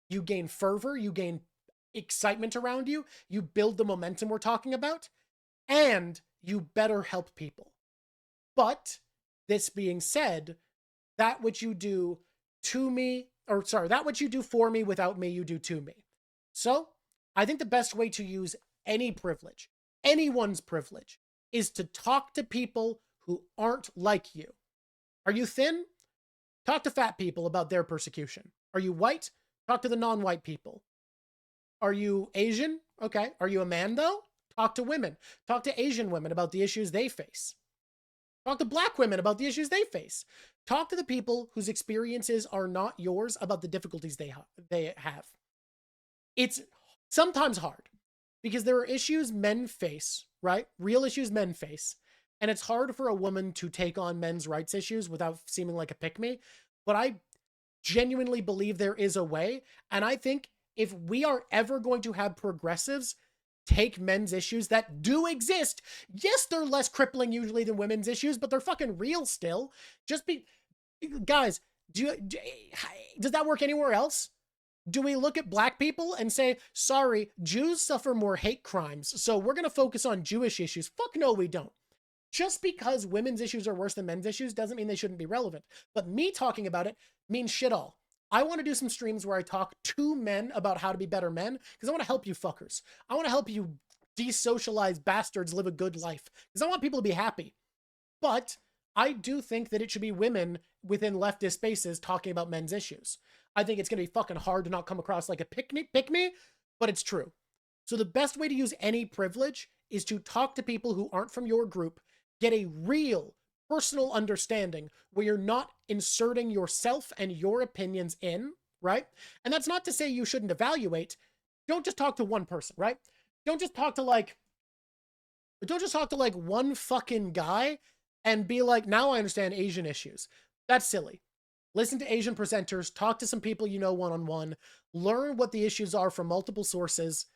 you gain fervor, you gain excitement around you, you build the momentum we're talking about, and you better help people. But, this being said, that which you do to me, or sorry, that which you do for me without me, you do to me. So, I think the best way to use any privilege, anyone's privilege, is to talk to people who aren't like you. Are you thin? Talk to fat people about their persecution. Are you white? Talk to the non-white people. Are you Asian? Okay. Are you a man, though? Talk to women. Talk to Asian women about the issues they face. Talk to black women about the issues they face. Talk to the people whose experiences are not yours about the difficulties they have. It's sometimes hard because there are issues men face, right? Real issues men face. And it's hard for a woman to take on men's rights issues without seeming like a pick-me. But I genuinely believe there is a way. And I think if we are ever going to have progressives take men's issues that do exist, yes, they're less crippling usually than women's issues, but they're fucking real still. Guys, does that work anywhere else? Do we look at black people and say, sorry, Jews suffer more hate crimes, so we're going to focus on Jewish issues? Fuck no, we don't. Just because women's issues are worse than men's issues doesn't mean they shouldn't be relevant. But me talking about it means shit all. I want to do some streams where I talk to men about how to be better men, because I want to help you fuckers. I want to help you desocialized bastards live a good life, because I want people to be happy. But I do think that it should be women within leftist spaces talking about men's issues. I think it's going to be fucking hard to not come across like a pick-me, but it's true. So the best way to use any privilege is to talk to people who aren't from your group, get a real personal understanding where you're not inserting yourself and your opinions in, right? And that's not to say you shouldn't evaluate. Don't just talk to one person, right? Don't just talk to like But don't just talk to like one fucking guy and be like, now I understand Asian issues. That's silly. Listen to Asian presenters, talk to some people you know one-on-one, learn what the issues are from multiple sources,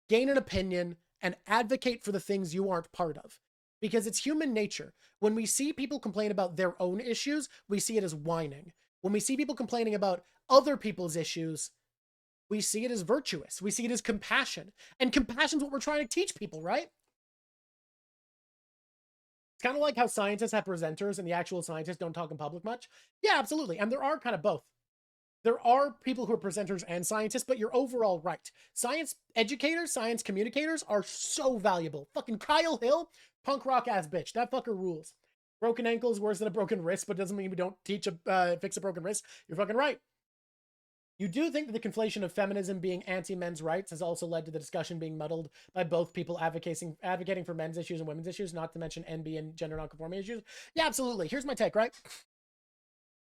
gain an opinion, and advocate for the things you aren't part of. Because it's human nature. When we see people complain about their own issues, we see it as whining. When we see people complaining about other people's issues, we see it as virtuous. We see it as compassion. And compassion's what we're trying to teach people, right? It's kind of like how scientists have presenters and the actual scientists don't talk in public much. Yeah, absolutely. And there are kind of both. There are people who are presenters and scientists, but you're overall right. Science educators, science communicators are so valuable. Fucking Kyle Hill, punk rock ass bitch. That fucker rules. Broken ankle is worse than a broken wrist, but doesn't mean we don't fix a broken wrist. You're fucking right. You do think that the conflation of feminism being anti-men's rights has also led to the discussion being muddled by both people advocating for men's issues and women's issues, not to mention NB and gender nonconformity issues? Yeah, absolutely. Here's my take, right?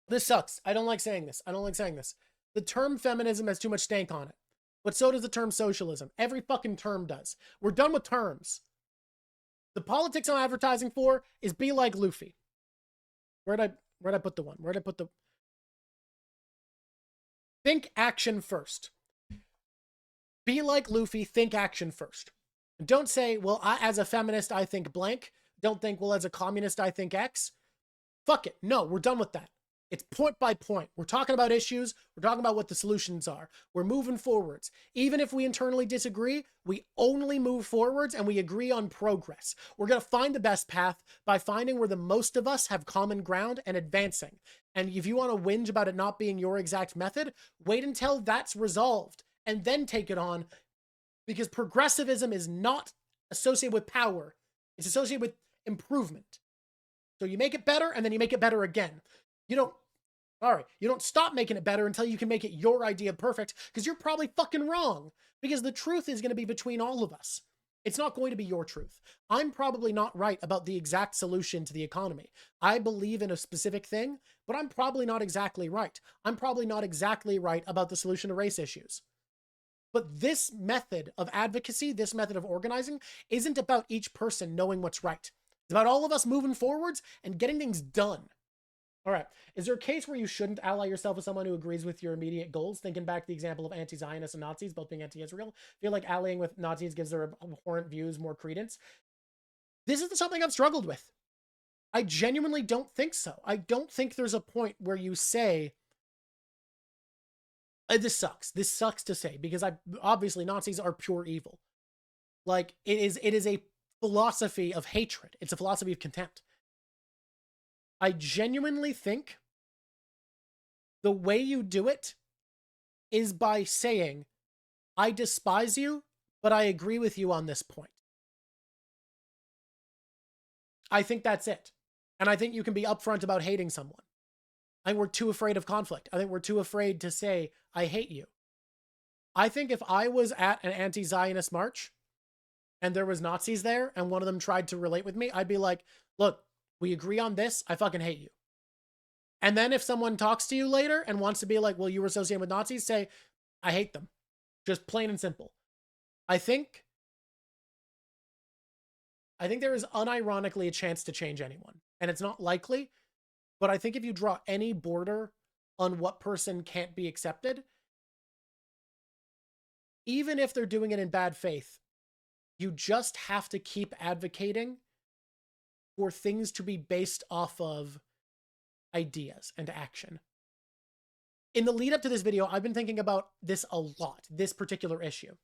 This sucks. I don't like saying this. The term feminism has too much stank on it. But so does the term socialism. Every fucking term does. We're done with terms. The politics I'm advertising for is be like Luffy. Where'd I put the one? Where'd I put the... Think action first. Be like Luffy, think action first. Don't say, well, as a feminist, I think blank. Don't think, well, as a communist, I think X. Fuck it. No, we're done with that. It's point by point. We're talking about issues. We're talking about what the solutions are. We're moving forwards. Even if we internally disagree, we only move forwards and we agree on progress. We're going to find the best path by finding where the most of us have common ground and advancing. And if you want to whinge about it not being your exact method, wait until that's resolved and then take it on, because progressivism is not associated with power. It's associated with improvement. So you make it better and then you make it better again. You don't stop making it better until you can make it your idea perfect, because you're probably fucking wrong, because the truth is going to be between all of us. It's not going to be your truth. I'm probably not right about the exact solution to the economy. I believe in a specific thing, but I'm probably not exactly right. I'm probably not exactly right about the solution to race issues. But this method of advocacy, this method of organizing, isn't about each person knowing what's right. It's about all of us moving forwards and getting things done. All right. Is there a case where you shouldn't ally yourself with someone who agrees with your immediate goals? Thinking back to the example of anti-Zionists and Nazis, both being anti-Israel, I feel like allying with Nazis gives their abhorrent views more credence. This is something I've struggled with. I genuinely don't think so. I don't think there's a point where you say, this sucks. This sucks to say, because obviously Nazis are pure evil. Like, it is a philosophy of hatred. It's a philosophy of contempt. I genuinely think the way you do it is by saying, I despise you, but I agree with you on this point. I think that's it. And I think you can be upfront about hating someone. I think we're too afraid of conflict. I think we're too afraid to say, I hate you. I think if I was at an anti-Zionist march and there was Nazis there and one of them tried to relate with me, I'd be like, look, we agree on this. I fucking hate you. And then if someone talks to you later and wants to be like, well, you were associated with Nazis, say, I hate them. Just plain and simple. I think there is unironically a chance to change anyone. And it's not likely, but I think if you draw any border on what person can't be accepted, even if they're doing it in bad faith, you just have to keep advocating for things to be based off of ideas and action. In the lead up to this video, I've been thinking about this a lot, this particular issue.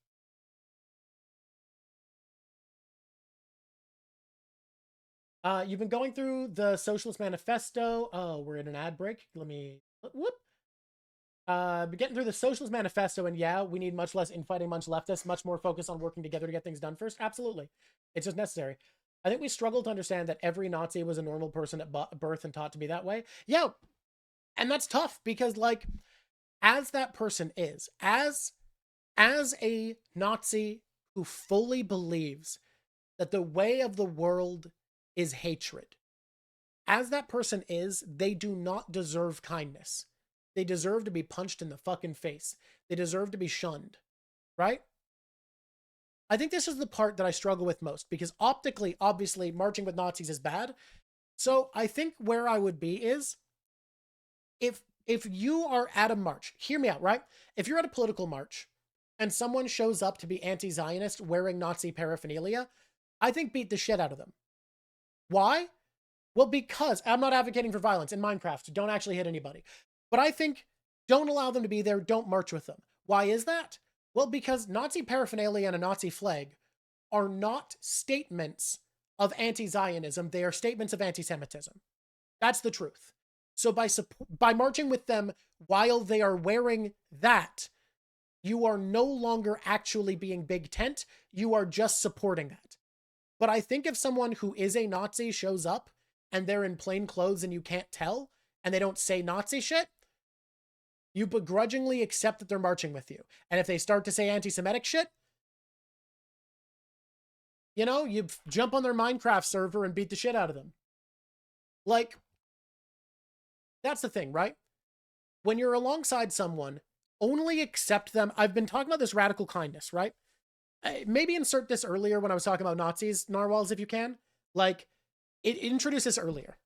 You've been going through the Socialist Manifesto. Oh, we're in an ad break. Let me, whoop. Getting through the Socialist Manifesto, and yeah, we need much less infighting, much leftists, much more focus on working together to get things done first. Absolutely. It's just necessary. I think we struggle to understand that every Nazi was a normal person at birth and taught to be that way. Yeah, and that's tough, because, like, as that person is, as a Nazi who fully believes that the way of the world is hatred, as that person is, they do not deserve kindness. They deserve to be punched in the fucking face. They deserve to be shunned, right? I think this is the part that I struggle with most, because optically, obviously, marching with Nazis is bad. So I think where I would be is, if you are at a march, hear me out, right? If you're at a political march and someone shows up to be anti-Zionist wearing Nazi paraphernalia, I think beat the shit out of them. Why? Well, because I'm not advocating for violence in Minecraft. Don't actually hit anybody. But I think don't allow them to be there. Don't march with them. Why is that? Well, because Nazi paraphernalia and a Nazi flag are not statements of anti-Zionism. They are statements of anti-Semitism. That's the truth. So by marching with them while they are wearing that, you are no longer actually being big tent. You are just supporting that. But I think if someone who is a Nazi shows up and they're in plain clothes and you can't tell, and they don't say Nazi shit, you begrudgingly accept that they're marching with you. And if they start to say anti-Semitic shit, you know, you jump on their Minecraft server and beat the shit out of them. Like, that's the thing, right? When you're alongside someone, only accept them. I've been talking about this radical kindness, right? Maybe insert this earlier when I was talking about Nazis, narwhals, if you can. Like, introduce this earlier.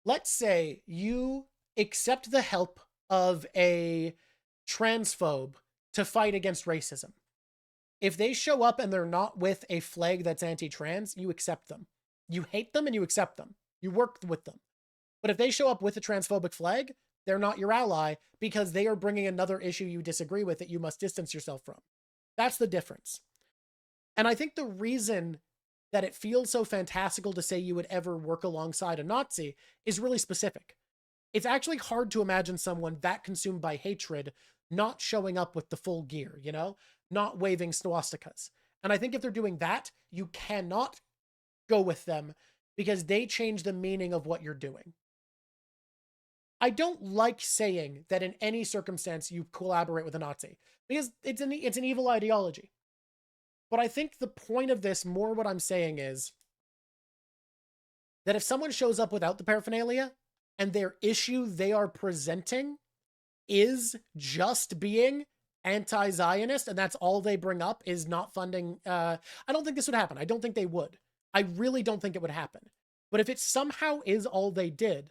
Let's say you accept the help of a transphobe to fight against racism. If they show up and they're not with a flag that's anti-trans, you accept them. You hate them and you accept them. You work with them. But if they show up with a transphobic flag, they're not your ally because they are bringing another issue you disagree with that you must distance yourself from. That's the difference. And I think the reason that it feels so fantastical to say you would ever work alongside a Nazi is really specific. It's actually hard to imagine someone that consumed by hatred not showing up with the full gear, you know, not waving swastikas. And I think if they're doing that, you cannot go with them because they change the meaning of what you're doing. I don't like saying that in any circumstance you collaborate with a Nazi because it's an evil ideology. But I think the point of this, more what I'm saying is that if someone shows up without the paraphernalia and their issue they are presenting is just being anti-Zionist and that's all they bring up is not funding, I don't think this would happen. I don't think they would. I really don't think it would happen. But if it somehow is all they did,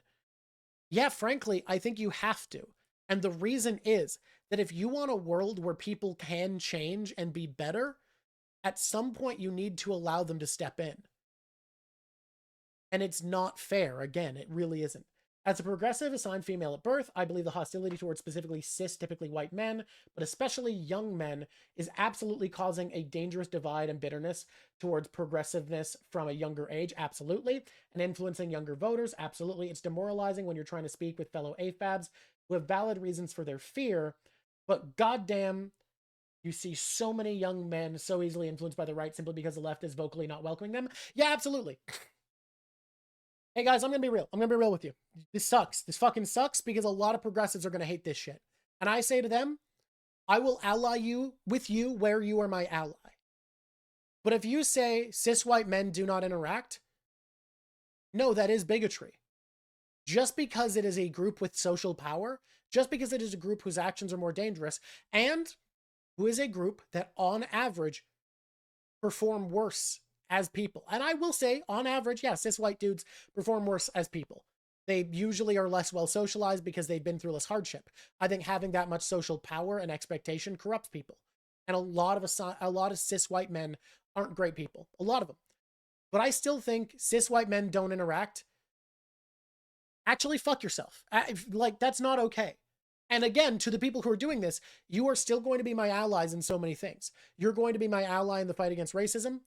yeah, frankly, I think you have to. And the reason is that if you want a world where people can change and be better, at some point you need to allow them to step in. And it's not fair. Again, it really isn't. As a progressive assigned female at birth, I believe the hostility towards specifically cis, typically white men, but especially young men, is absolutely causing a dangerous divide and bitterness towards progressiveness from a younger age, absolutely, and influencing younger voters, absolutely. It's demoralizing when you're trying to speak with fellow AFABs who have valid reasons for their fear, but goddamn, you see so many young men so easily influenced by the right simply because the left is vocally not welcoming them. Yeah, absolutely. Hey guys, I'm going to be real. I'm going to be real with you. This sucks. This fucking sucks because a lot of progressives are going to hate this shit. And I say to them, I will ally you with you where you are my ally. But if you say cis white men do not interact, no, that is bigotry. Just because it is a group with social power, just because it is a group whose actions are more dangerous, and who is a group that on average perform worse as people. And I will say, on average, yeah, cis white dudes perform worse as people. They usually are less well socialized because they've been through less hardship. I think having that much social power and expectation corrupts people. And a lot of cis white men aren't great people. A lot of them. But I still think cis white men don't interact. Actually, fuck yourself. Like, that's not okay. And again, to the people who are doing this, you are still going to be my allies in so many things. You're going to be my ally in the fight against racism.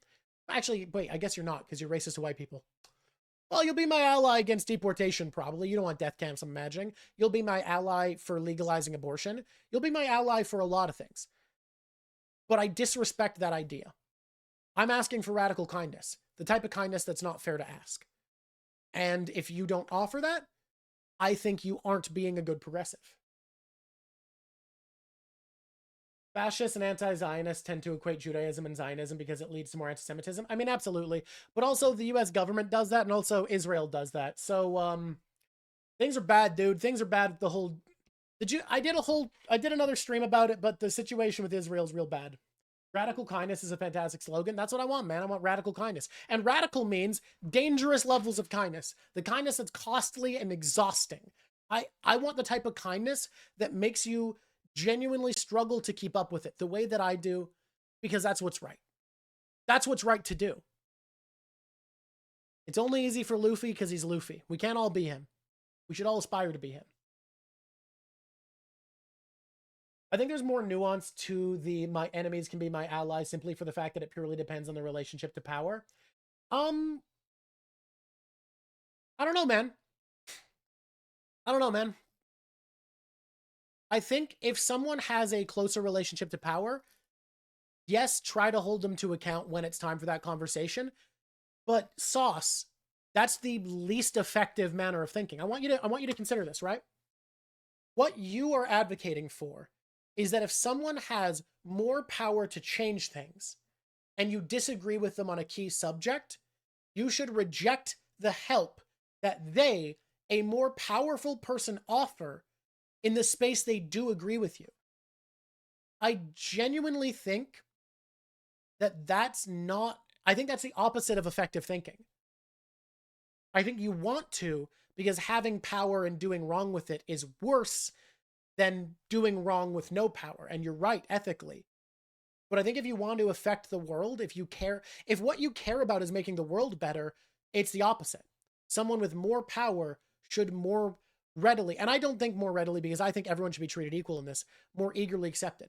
Actually, wait, I guess you're not because you're racist to white people. Well, you'll be my ally against deportation, probably. You don't want death camps, I'm imagining. You'll be my ally for legalizing abortion. You'll be my ally for a lot of things. But I disrespect that idea. I'm asking for radical kindness, the type of kindness that's not fair to ask. And if you don't offer that, I think you aren't being a good progressive. Fascists and anti-Zionists tend to equate Judaism and Zionism because it leads to more anti-Semitism. I mean, absolutely. But also the US government does that, and also Israel does that. So, things are bad, dude. Things are bad. The whole... I did another stream about it, but the situation with Israel is real bad. Radical kindness is a fantastic slogan. That's what I want, man. I want radical kindness. And radical means dangerous levels of kindness. The kindness that's costly and exhausting. I want the type of kindness that makes you genuinely struggle to keep up with it the way that I do, because that's what's right. That's what's right to do. It's only easy for Luffy because he's Luffy. We can't all be him. We should all aspire to be him. I think there's more nuance to the my enemies can be my allies simply for the fact that it purely depends on the relationship to power. I don't know, man. I don't know, man. I think if someone has a closer relationship to power, yes, try to hold them to account when it's time for that conversation. But Sauce, that's the least effective manner of thinking. I want you to consider this, right? What you are advocating for is that if someone has more power to change things and you disagree with them on a key subject, you should reject the help that they, a more powerful person, offer in the space they do agree with you. I genuinely think that that's not, I think that's the opposite of effective thinking. I think you want to, because having power and doing wrong with it is worse than doing wrong with no power. And you're right, ethically. But I think if you want to affect the world, if you care, if what you care about is making the world better, it's the opposite. Someone with more power should more readily, and I don't think more readily because I think everyone should be treated equal in this, more eagerly accepted.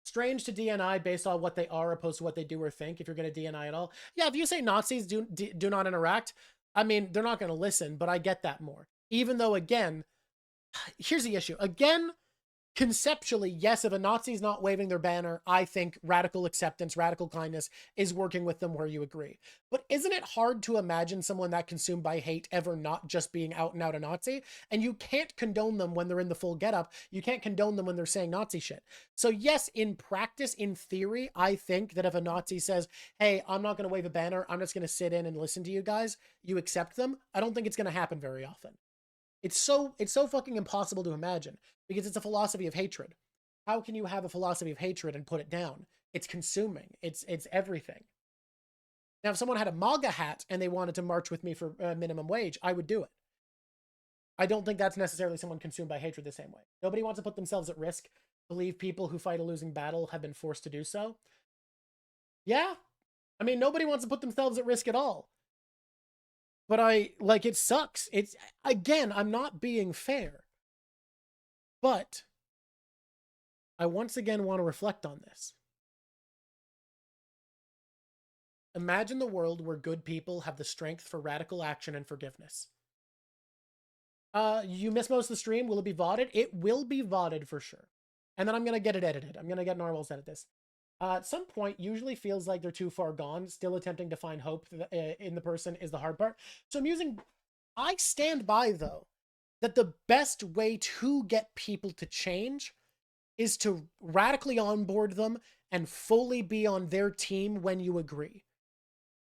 Strange to DNI based on what they are opposed to what they do or think, if you're going to DNI at all. Yeah, if you say Nazis do not interact, I mean, they're not going to listen, but I get that more. Even though, again, here's the issue. Again, conceptually, yes, if a Nazi's not waving their banner, I think radical acceptance, radical kindness is working with them where you agree. But isn't it hard to imagine someone that consumed by hate ever not just being out and out a Nazi? And you can't condone them when they're in the full getup. You can't condone them when they're saying Nazi shit. So yes, in practice, in theory, I think that if a Nazi says, hey, I'm not going to wave a banner, I'm just going to sit in and listen to you guys, you accept them. I don't think it's going to happen very often. It's so fucking impossible to imagine because it's a philosophy of hatred. How can you have a philosophy of hatred and put it down? It's consuming. It's everything. Now, if someone had a MAGA hat and they wanted to march with me for minimum wage, I would do it. I don't think that's necessarily someone consumed by hatred the same way. Nobody wants to put themselves at risk, believe people who fight a losing battle have been forced to do so. Yeah. I mean, nobody wants to put themselves at risk at all. But it sucks. It's, again, I'm not being fair. But I once again want to reflect on this. Imagine the world where good people have the strength for radical action and forgiveness. You missed most of the stream. Will it be VODed? It will be VODed for sure. And then I'm going to get it edited. I'm going to get Narwhals to edit this. At some point, usually feels like they're too far gone. Still attempting to find hope in the person is the hard part. So I stand by, though, that the best way to get people to change is to radically onboard them and fully be on their team when you agree.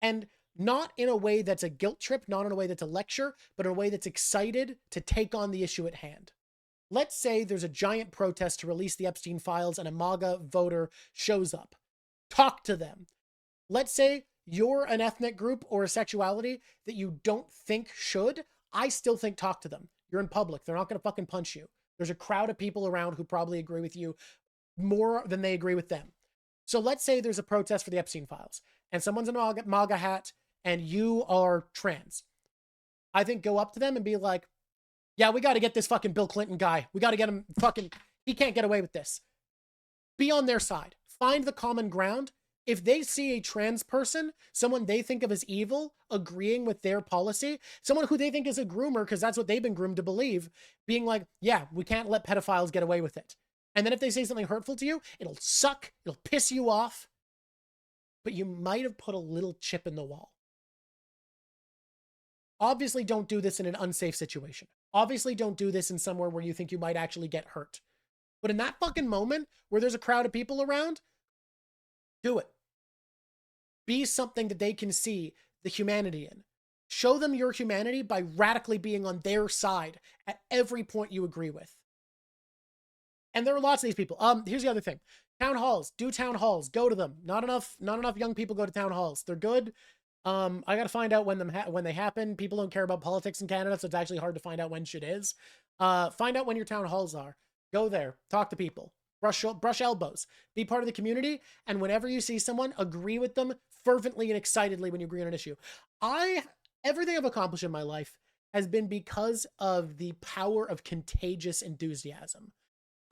And not in a way that's a guilt trip, not in a way that's a lecture, but in a way that's excited to take on the issue at hand. Let's say there's a giant protest to release the Epstein files and a MAGA voter shows up. Talk to them. Let's say you're an ethnic group or a sexuality that you don't think should. I still think talk to them. You're in public. They're not going to fucking punch you. There's a crowd of people around who probably agree with you more than they agree with them. So let's say there's a protest for the Epstein files and someone's in a MAGA hat and you are trans. I think go up to them and be like, yeah, we got to get this fucking Bill Clinton guy. We got to get him fucking, he can't get away with this. Be on their side. Find the common ground. If they see a trans person, someone they think of as evil, agreeing with their policy, someone who they think is a groomer, because that's what they've been groomed to believe, being like, yeah, we can't let pedophiles get away with it. And then if they say something hurtful to you, it'll suck, it'll piss you off, but you might have put a little chip in the wall. Obviously, don't do this in an unsafe situation. Obviously, don't do this in somewhere where you think you might actually get hurt. But in that fucking moment where there's a crowd of people around, do it. Be something that they can see the humanity in. Show them your humanity by radically being on their side at every point you agree with. And there are lots of these people. Here's the other thing. Town halls. Do town halls. Go to them. Not enough young people go to town halls. They're good. I got to find out when they happen. People don't care about politics in Canada, so it's actually hard to find out when shit is. Find out when your town halls are. Go there. Talk to people. Brush elbows. Be part of the community. And whenever you see someone, agree with them fervently and excitedly when you agree on an issue. Everything I've accomplished in my life has been because of the power of contagious enthusiasm.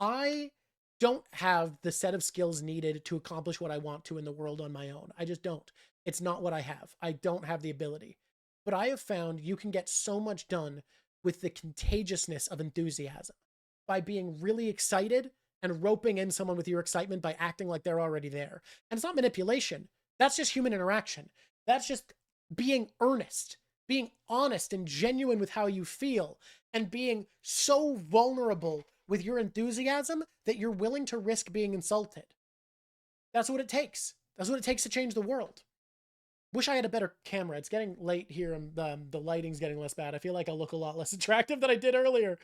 I don't have the set of skills needed to accomplish what I want to in the world on my own. I just don't. It's not what I have. I don't have the ability. But I have found you can get so much done with the contagiousness of enthusiasm by being really excited and roping in someone with your excitement by acting like they're already there. And it's not manipulation. That's just human interaction. That's just being earnest, being honest and genuine with how you feel, and being so vulnerable with your enthusiasm that you're willing to risk being insulted. That's what it takes. That's what it takes to change the world. Wish I had a better camera. It's getting late here and the lighting's getting less bad. I feel like I look a lot less attractive than I did earlier.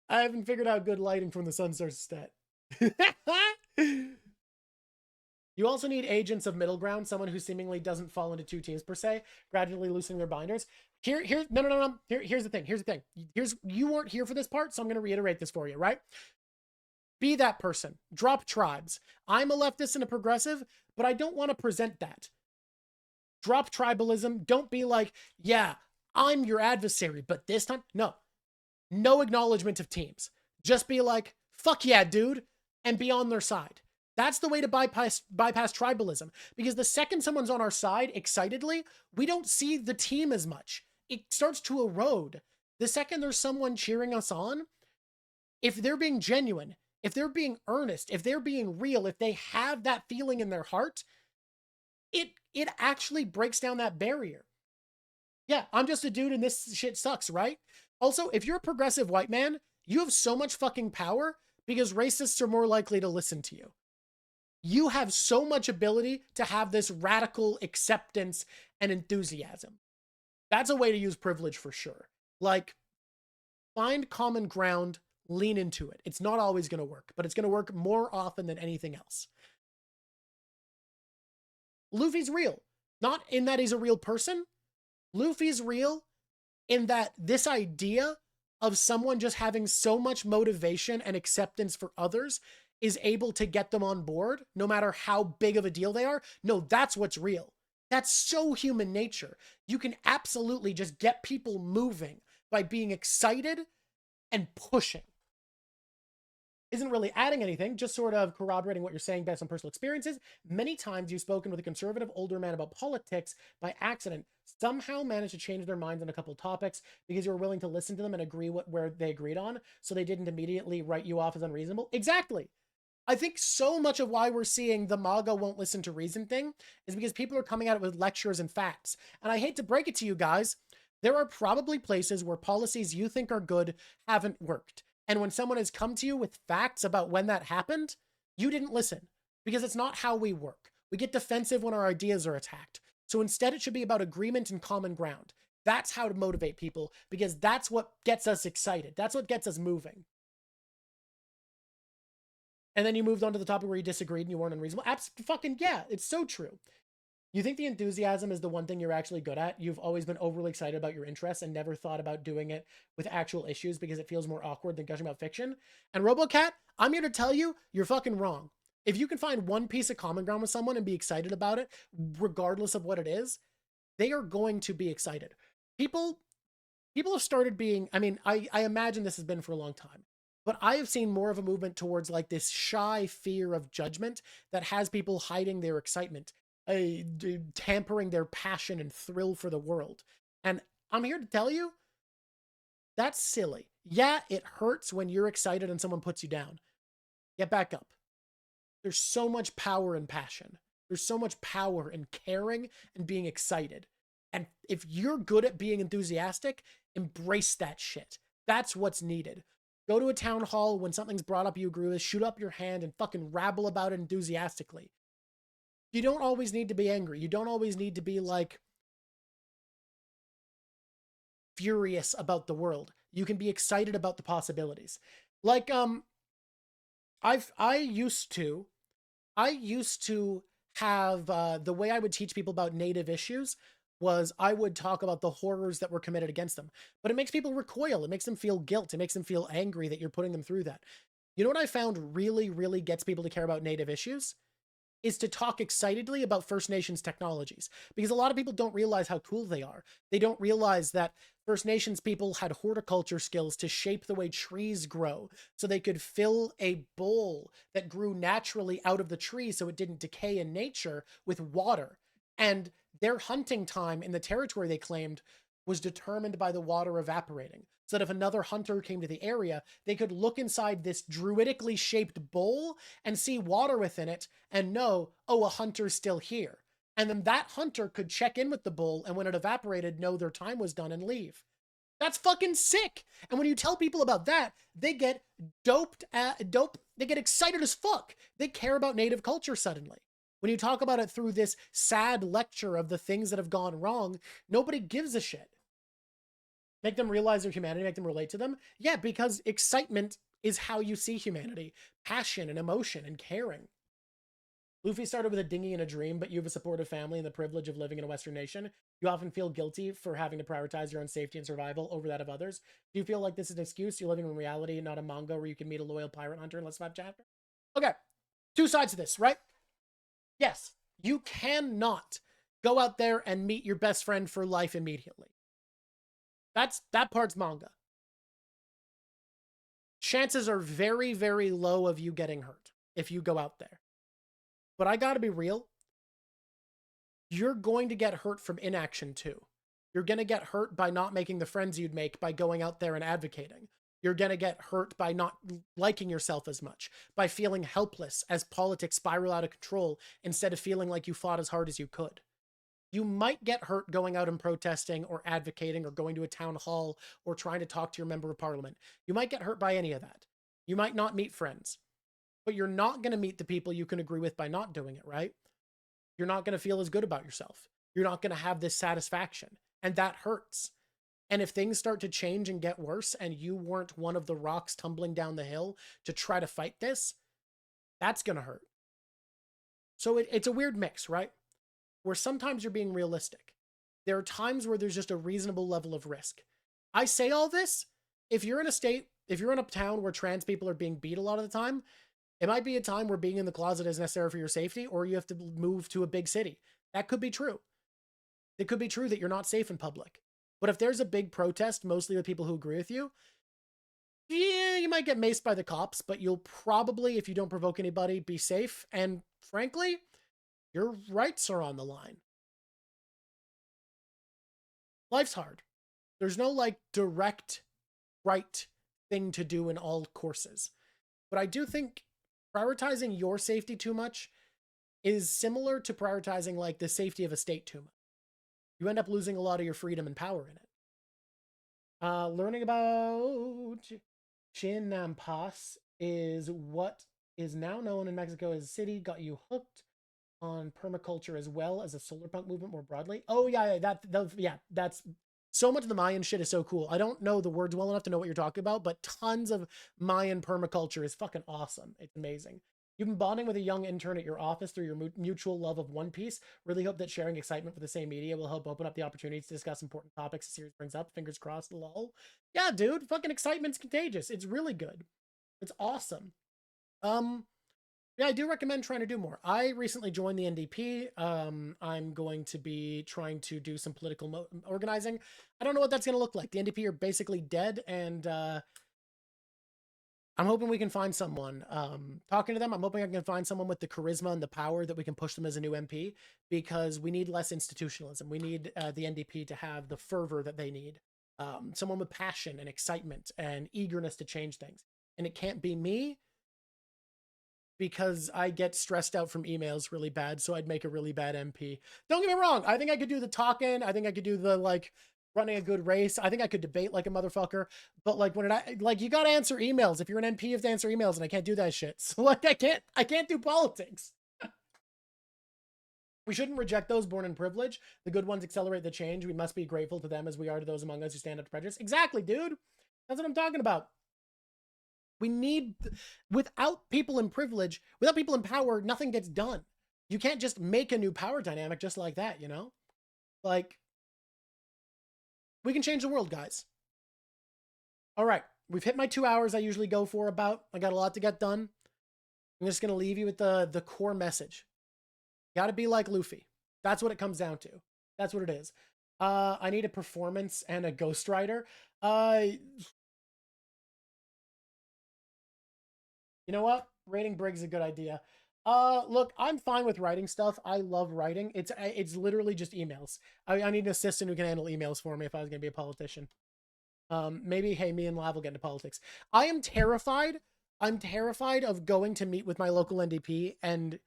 I haven't figured out good lighting from the sun source stat. You also need agents of middle ground, someone who seemingly doesn't fall into two teams per se, gradually loosening their binders. No. Here's the thing. You weren't here for this part, so I'm going to reiterate this for you, right? Be that person. Drop tribes. I'm a leftist and a progressive, but I don't want to present that. Drop tribalism. Don't be like, yeah, I'm your adversary, but this time, no. No acknowledgement of teams. Just be like, fuck yeah, dude, and be on their side. That's the way to bypass tribalism, because the second someone's on our side excitedly, we don't see the team as much. It starts to erode. The second there's someone cheering us on, if they're being genuine, if they're being earnest, if they're being real, if they have that feeling in their heart, it actually breaks down that barrier. Yeah, I'm just a dude and this shit sucks, right? Also, if you're a progressive white man, you have so much fucking power because racists are more likely to listen to you. You have so much ability to have this radical acceptance and enthusiasm. That's a way to use privilege for sure. Like, find common ground, lean into it. It's not always going to work, but it's going to work more often than anything else. Luffy's real. Not in that he's a real person. Luffy's real in that this idea of someone just having so much motivation and acceptance for others is able to get them on board, no matter how big of a deal they are. No, that's what's real. That's so human nature. You can absolutely just get people moving by being excited and pushing. Isn't really adding anything, just sort of corroborating what you're saying based on personal experiences. Many times you've spoken with a conservative older man about politics by accident, somehow managed to change their minds on a couple of topics because you were willing to listen to them and agree where they agreed on, so they didn't immediately write you off as unreasonable. Exactly. I think so much of why we're seeing the MAGA won't listen to reason thing is because people are coming at it with lectures and facts. And I hate to break it to you guys, there are probably places where policies you think are good haven't worked. And when someone has come to you with facts about when that happened, you didn't listen, because it's not how we work. We get defensive when our ideas are attacked. So instead, it should be about agreement and common ground. That's how to motivate people, because that's what gets us excited. That's what gets us moving. And then you moved on to the topic where you disagreed and you weren't unreasonable. Fucking yeah, it's so true. You think the enthusiasm is the one thing you're actually good at? You've always been overly excited about your interests and never thought about doing it with actual issues because it feels more awkward than gushing about fiction. And RoboCat, I'm here to tell you, you're fucking wrong. If you can find one piece of common ground with someone and be excited about it, regardless of what it is, they are going to be excited. People have started being, I mean, I imagine this has been for a long time, but I have seen more of a movement towards like this shy fear of judgment that has people hiding their excitement, tampering their passion and thrill for the world. And I'm here to tell you, that's silly. Yeah, it hurts when you're excited and someone puts you down. Get back up. There's so much power in passion. There's so much power in caring and being excited. And if you're good at being enthusiastic, embrace that shit. That's what's needed. Go to a town hall when something's brought up you agree with, shoot up your hand and fucking rabble about it enthusiastically. You don't always need to be angry. You don't always need to be like furious about the world. You can be excited about the possibilities. Like I used to have the way I would teach people about native issues was I would talk about the horrors that were committed against them. But it makes people recoil. It makes them feel guilt. It makes them feel angry that you're putting them through that. You know what I found really, really gets people to care about native issues? Is to talk excitedly about First Nations technologies. Because a lot of people don't realize how cool they are. They don't realize that First Nations people had horticulture skills to shape the way trees grow so they could fill a bowl that grew naturally out of the tree so it didn't decay in nature with water. And their hunting time in the territory they claimed was determined by the water evaporating. So that if another hunter came to the area, they could look inside this druidically shaped bowl and see water within it and know, oh, a hunter's still here. And then that hunter could check in with the bowl and when it evaporated, know their time was done and leave. That's fucking sick. And when you tell people about that, they get they get excited as fuck. They care about native culture suddenly. When you talk about it through this sad lecture of the things that have gone wrong, nobody gives a shit. Make them realize their humanity, make them relate to them. Yeah, because excitement is how you see humanity. Passion and emotion and caring. Luffy started with a dinghy and a dream, but you have a supportive family and the privilege of living in a Western nation. You often feel guilty for having to prioritize your own safety and survival over that of others. Do you feel like this is an excuse? You're living in reality and not a manga where you can meet a loyal pirate hunter in less than 5 chapters? Okay, two sides to this, right? Yes, you cannot go out there and meet your best friend for life immediately. That part's manga. Chances are very, very low of you getting hurt if you go out there. But I gotta be real. You're going to get hurt from inaction too. You're gonna get hurt by not making the friends you'd make by going out there and advocating. You're gonna get hurt by not liking yourself as much, by feeling helpless as politics spiral out of control instead of feeling like you fought as hard as you could. You might get hurt going out and protesting or advocating or going to a town hall or trying to talk to your member of parliament. You might get hurt by any of that. You might not meet friends, but you're not going to meet the people you can agree with by not doing it, right? You're not going to feel as good about yourself. You're not going to have this satisfaction, and that hurts. And if things start to change and get worse and you weren't one of the rocks tumbling down the hill to try to fight this, that's going to hurt. So it's a weird mix, right? Where sometimes you're being realistic. There are times where there's just a reasonable level of risk. I say all this, if you're in a town where trans people are being beat a lot of the time, it might be a time where being in the closet is necessary for your safety, or you have to move to a big city. That could be true. It could be true that you're not safe in public. But if there's a big protest, mostly with people who agree with you, yeah, you might get maced by the cops, but you'll probably, if you don't provoke anybody, be safe. And frankly, your rights are on the line. Life's hard. There's no like direct right thing to do in all courses. But I do think prioritizing your safety too much is similar to prioritizing like the safety of a state too much. You end up losing a lot of your freedom and power in it. Learning about Chinampas is what is now known in Mexico as city got you hooked on permaculture as well as a solar punk movement more broadly. Oh yeah, that's so much of the Mayan shit is so cool. I don't know the words well enough to know what you're talking about, but tons of Mayan permaculture is fucking awesome. It's amazing. You've been bonding with a young intern at your office through your mutual love of One Piece. Really hope that sharing excitement for the same media will help open up the opportunity to discuss important topics the series brings up. Fingers crossed, lol. Yeah, dude, fucking excitement's contagious. It's really good. It's awesome. Yeah, I do recommend trying to do more. I recently joined the NDP. I'm going to be trying to do some political organizing. I don't know what that's going to look like. The NDP are basically dead, and I'm hoping we can find someone. Talking to them, I'm hoping I can find someone with the charisma and the power that we can push them as a new MP, because we need less institutionalism. We need the NDP to have the fervor that they need. Someone with passion and excitement and eagerness to change things. And it can't be me, because I get stressed out from emails really bad, so I'd make a really bad MP. Don't get me wrong, I think I could do the talking, I think I could do the, like, running a good race, I think I could debate like a motherfucker, but, like, you gotta answer emails. If you're an MP, you have to answer emails, and I can't do that shit. So, like, I can't do politics. We shouldn't reject those born in privilege. The good ones accelerate the change. We must be grateful to them as we are to those among us who stand up to prejudice. Exactly, dude. That's what I'm talking about. We need, without people in privilege, without people in power, nothing gets done. You can't just make a new power dynamic just like that, you know? Like, we can change the world, guys. All right, we've hit my 2 hours I usually go for about. I got a lot to get done. I'm just going to leave you with the core message. Got to be like Luffy. That's what it comes down to. That's what it is. I need a performance and a ghostwriter. You know what? Rating Briggs is a good idea. Look, I'm fine with writing stuff. I love writing. It's literally just emails. I need an assistant who can handle emails for me if I was going to be a politician. Maybe, hey, me and Lav will get into politics. I am terrified. I'm terrified of going to meet with my local NDP and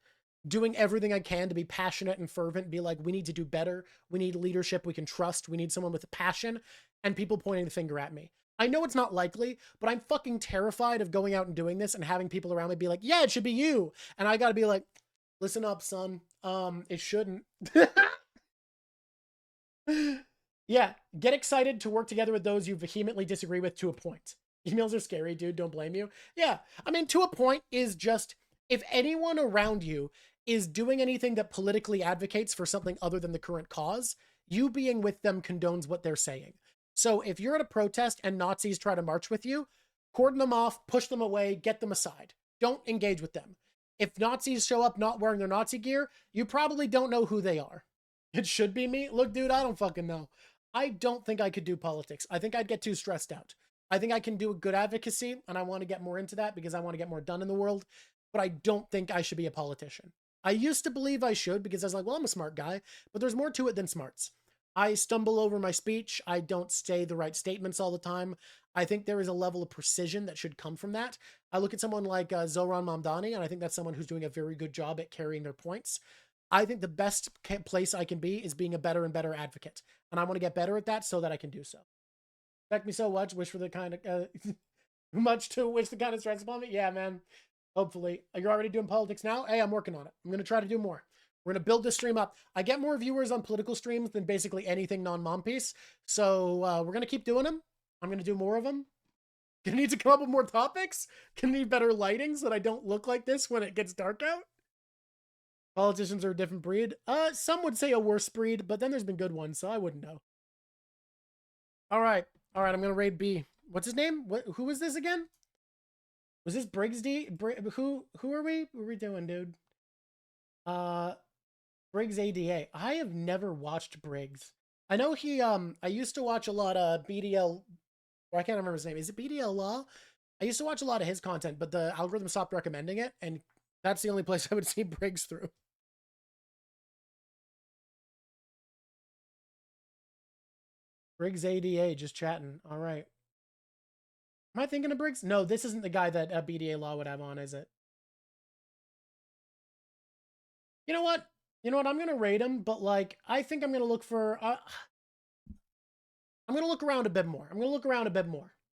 doing everything I can to be passionate and fervent, be like, we need to do better. We need leadership we can trust. We need someone with a passion, and people pointing the finger at me. I know it's not likely, but I'm fucking terrified of going out and doing this and having people around me be like, yeah, it should be you. And I got to be like, listen up, son. It shouldn't. Yeah, get excited to work together with those you vehemently disagree with to a point. Emails are scary, dude. Don't blame you. Yeah, I mean, to a point is just, if anyone around you is doing anything that politically advocates for something other than the current cause, you being with them condones what they're saying. So if you're at a protest and Nazis try to march with you, cordon them off, push them away, get them aside. Don't engage with them. If Nazis show up not wearing their Nazi gear, you probably don't know who they are. It should be me. Look, dude, I don't fucking know. I don't think I could do politics. I think I'd get too stressed out. I think I can do a good advocacy, and I want to get more into that because I want to get more done in the world, but I don't think I should be a politician. I used to believe I should because I was like, well, I'm a smart guy, but there's more to it than smarts. I stumble over my speech. I don't say the right statements all the time. I think there is a level of precision that should come from that. I look at someone like Zoran Mamdani, and I think that's someone who's doing a very good job at carrying their points. I think the best place I can be is being a better and better advocate. And I want to get better at that so that I can do so. Respect me so much. Wish for the kind of... much to wish the kind of stress upon me. Yeah, man. Hopefully. You're already doing politics now? Hey, I'm working on it. I'm going to try to do more. We're going to build this stream up. I get more viewers on political streams than basically anything non-Mom Piece. So we're going to keep doing them. I'm going to do more of them. Gonna need to come up with more topics. Gonna need better lighting so that I don't look like this when it gets dark out. Politicians are a different breed. Some would say a worse breed, but then there's been good ones, so I wouldn't know. All right. I'm going to raid B. What's his name? Who was this again? Was this Briggs D? Who are we? What are we doing, dude? Briggs ADA. I have never watched Briggs. I know he, I used to watch a lot of BDL, or I can't remember his name. Is it BDL Law? I used to watch a lot of his content, but the algorithm stopped recommending it, and that's the only place I would see Briggs through. Briggs ADA, just chatting. All right. Am I thinking of Briggs? No, this isn't the guy that BDA Law would have on, is it? You know what? I'm going to rate him, but, like, I think I'm going to look for... I'm going to look around a bit more.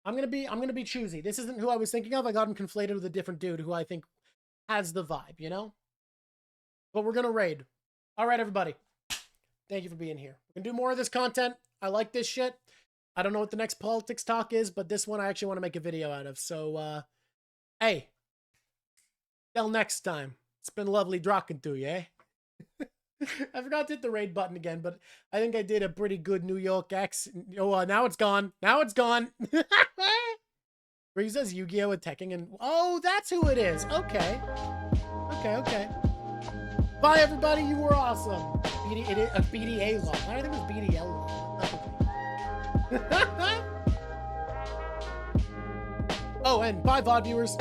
I'm going to be choosy. This isn't who I was thinking of. I got him conflated with a different dude who I think has the vibe, you know? But we're going to raid. All right, everybody. Thank you for being here. We're going to do more of this content. I like this shit. I don't know what the next politics talk is, but this one I actually want to make a video out of. So, hey. Till next time. It's been lovely talking to you, eh? I forgot to hit the raid button again, but I think I did a pretty good New York accent. Oh, now it's gone. Now it's gone. Where he says Yu-Gi-Oh! With Tekking and... Oh, that's who it is. Okay. Okay. Bye, everybody. You were awesome. BDA Law. I think it was BDL Law. Oh, and bye, VOD viewers.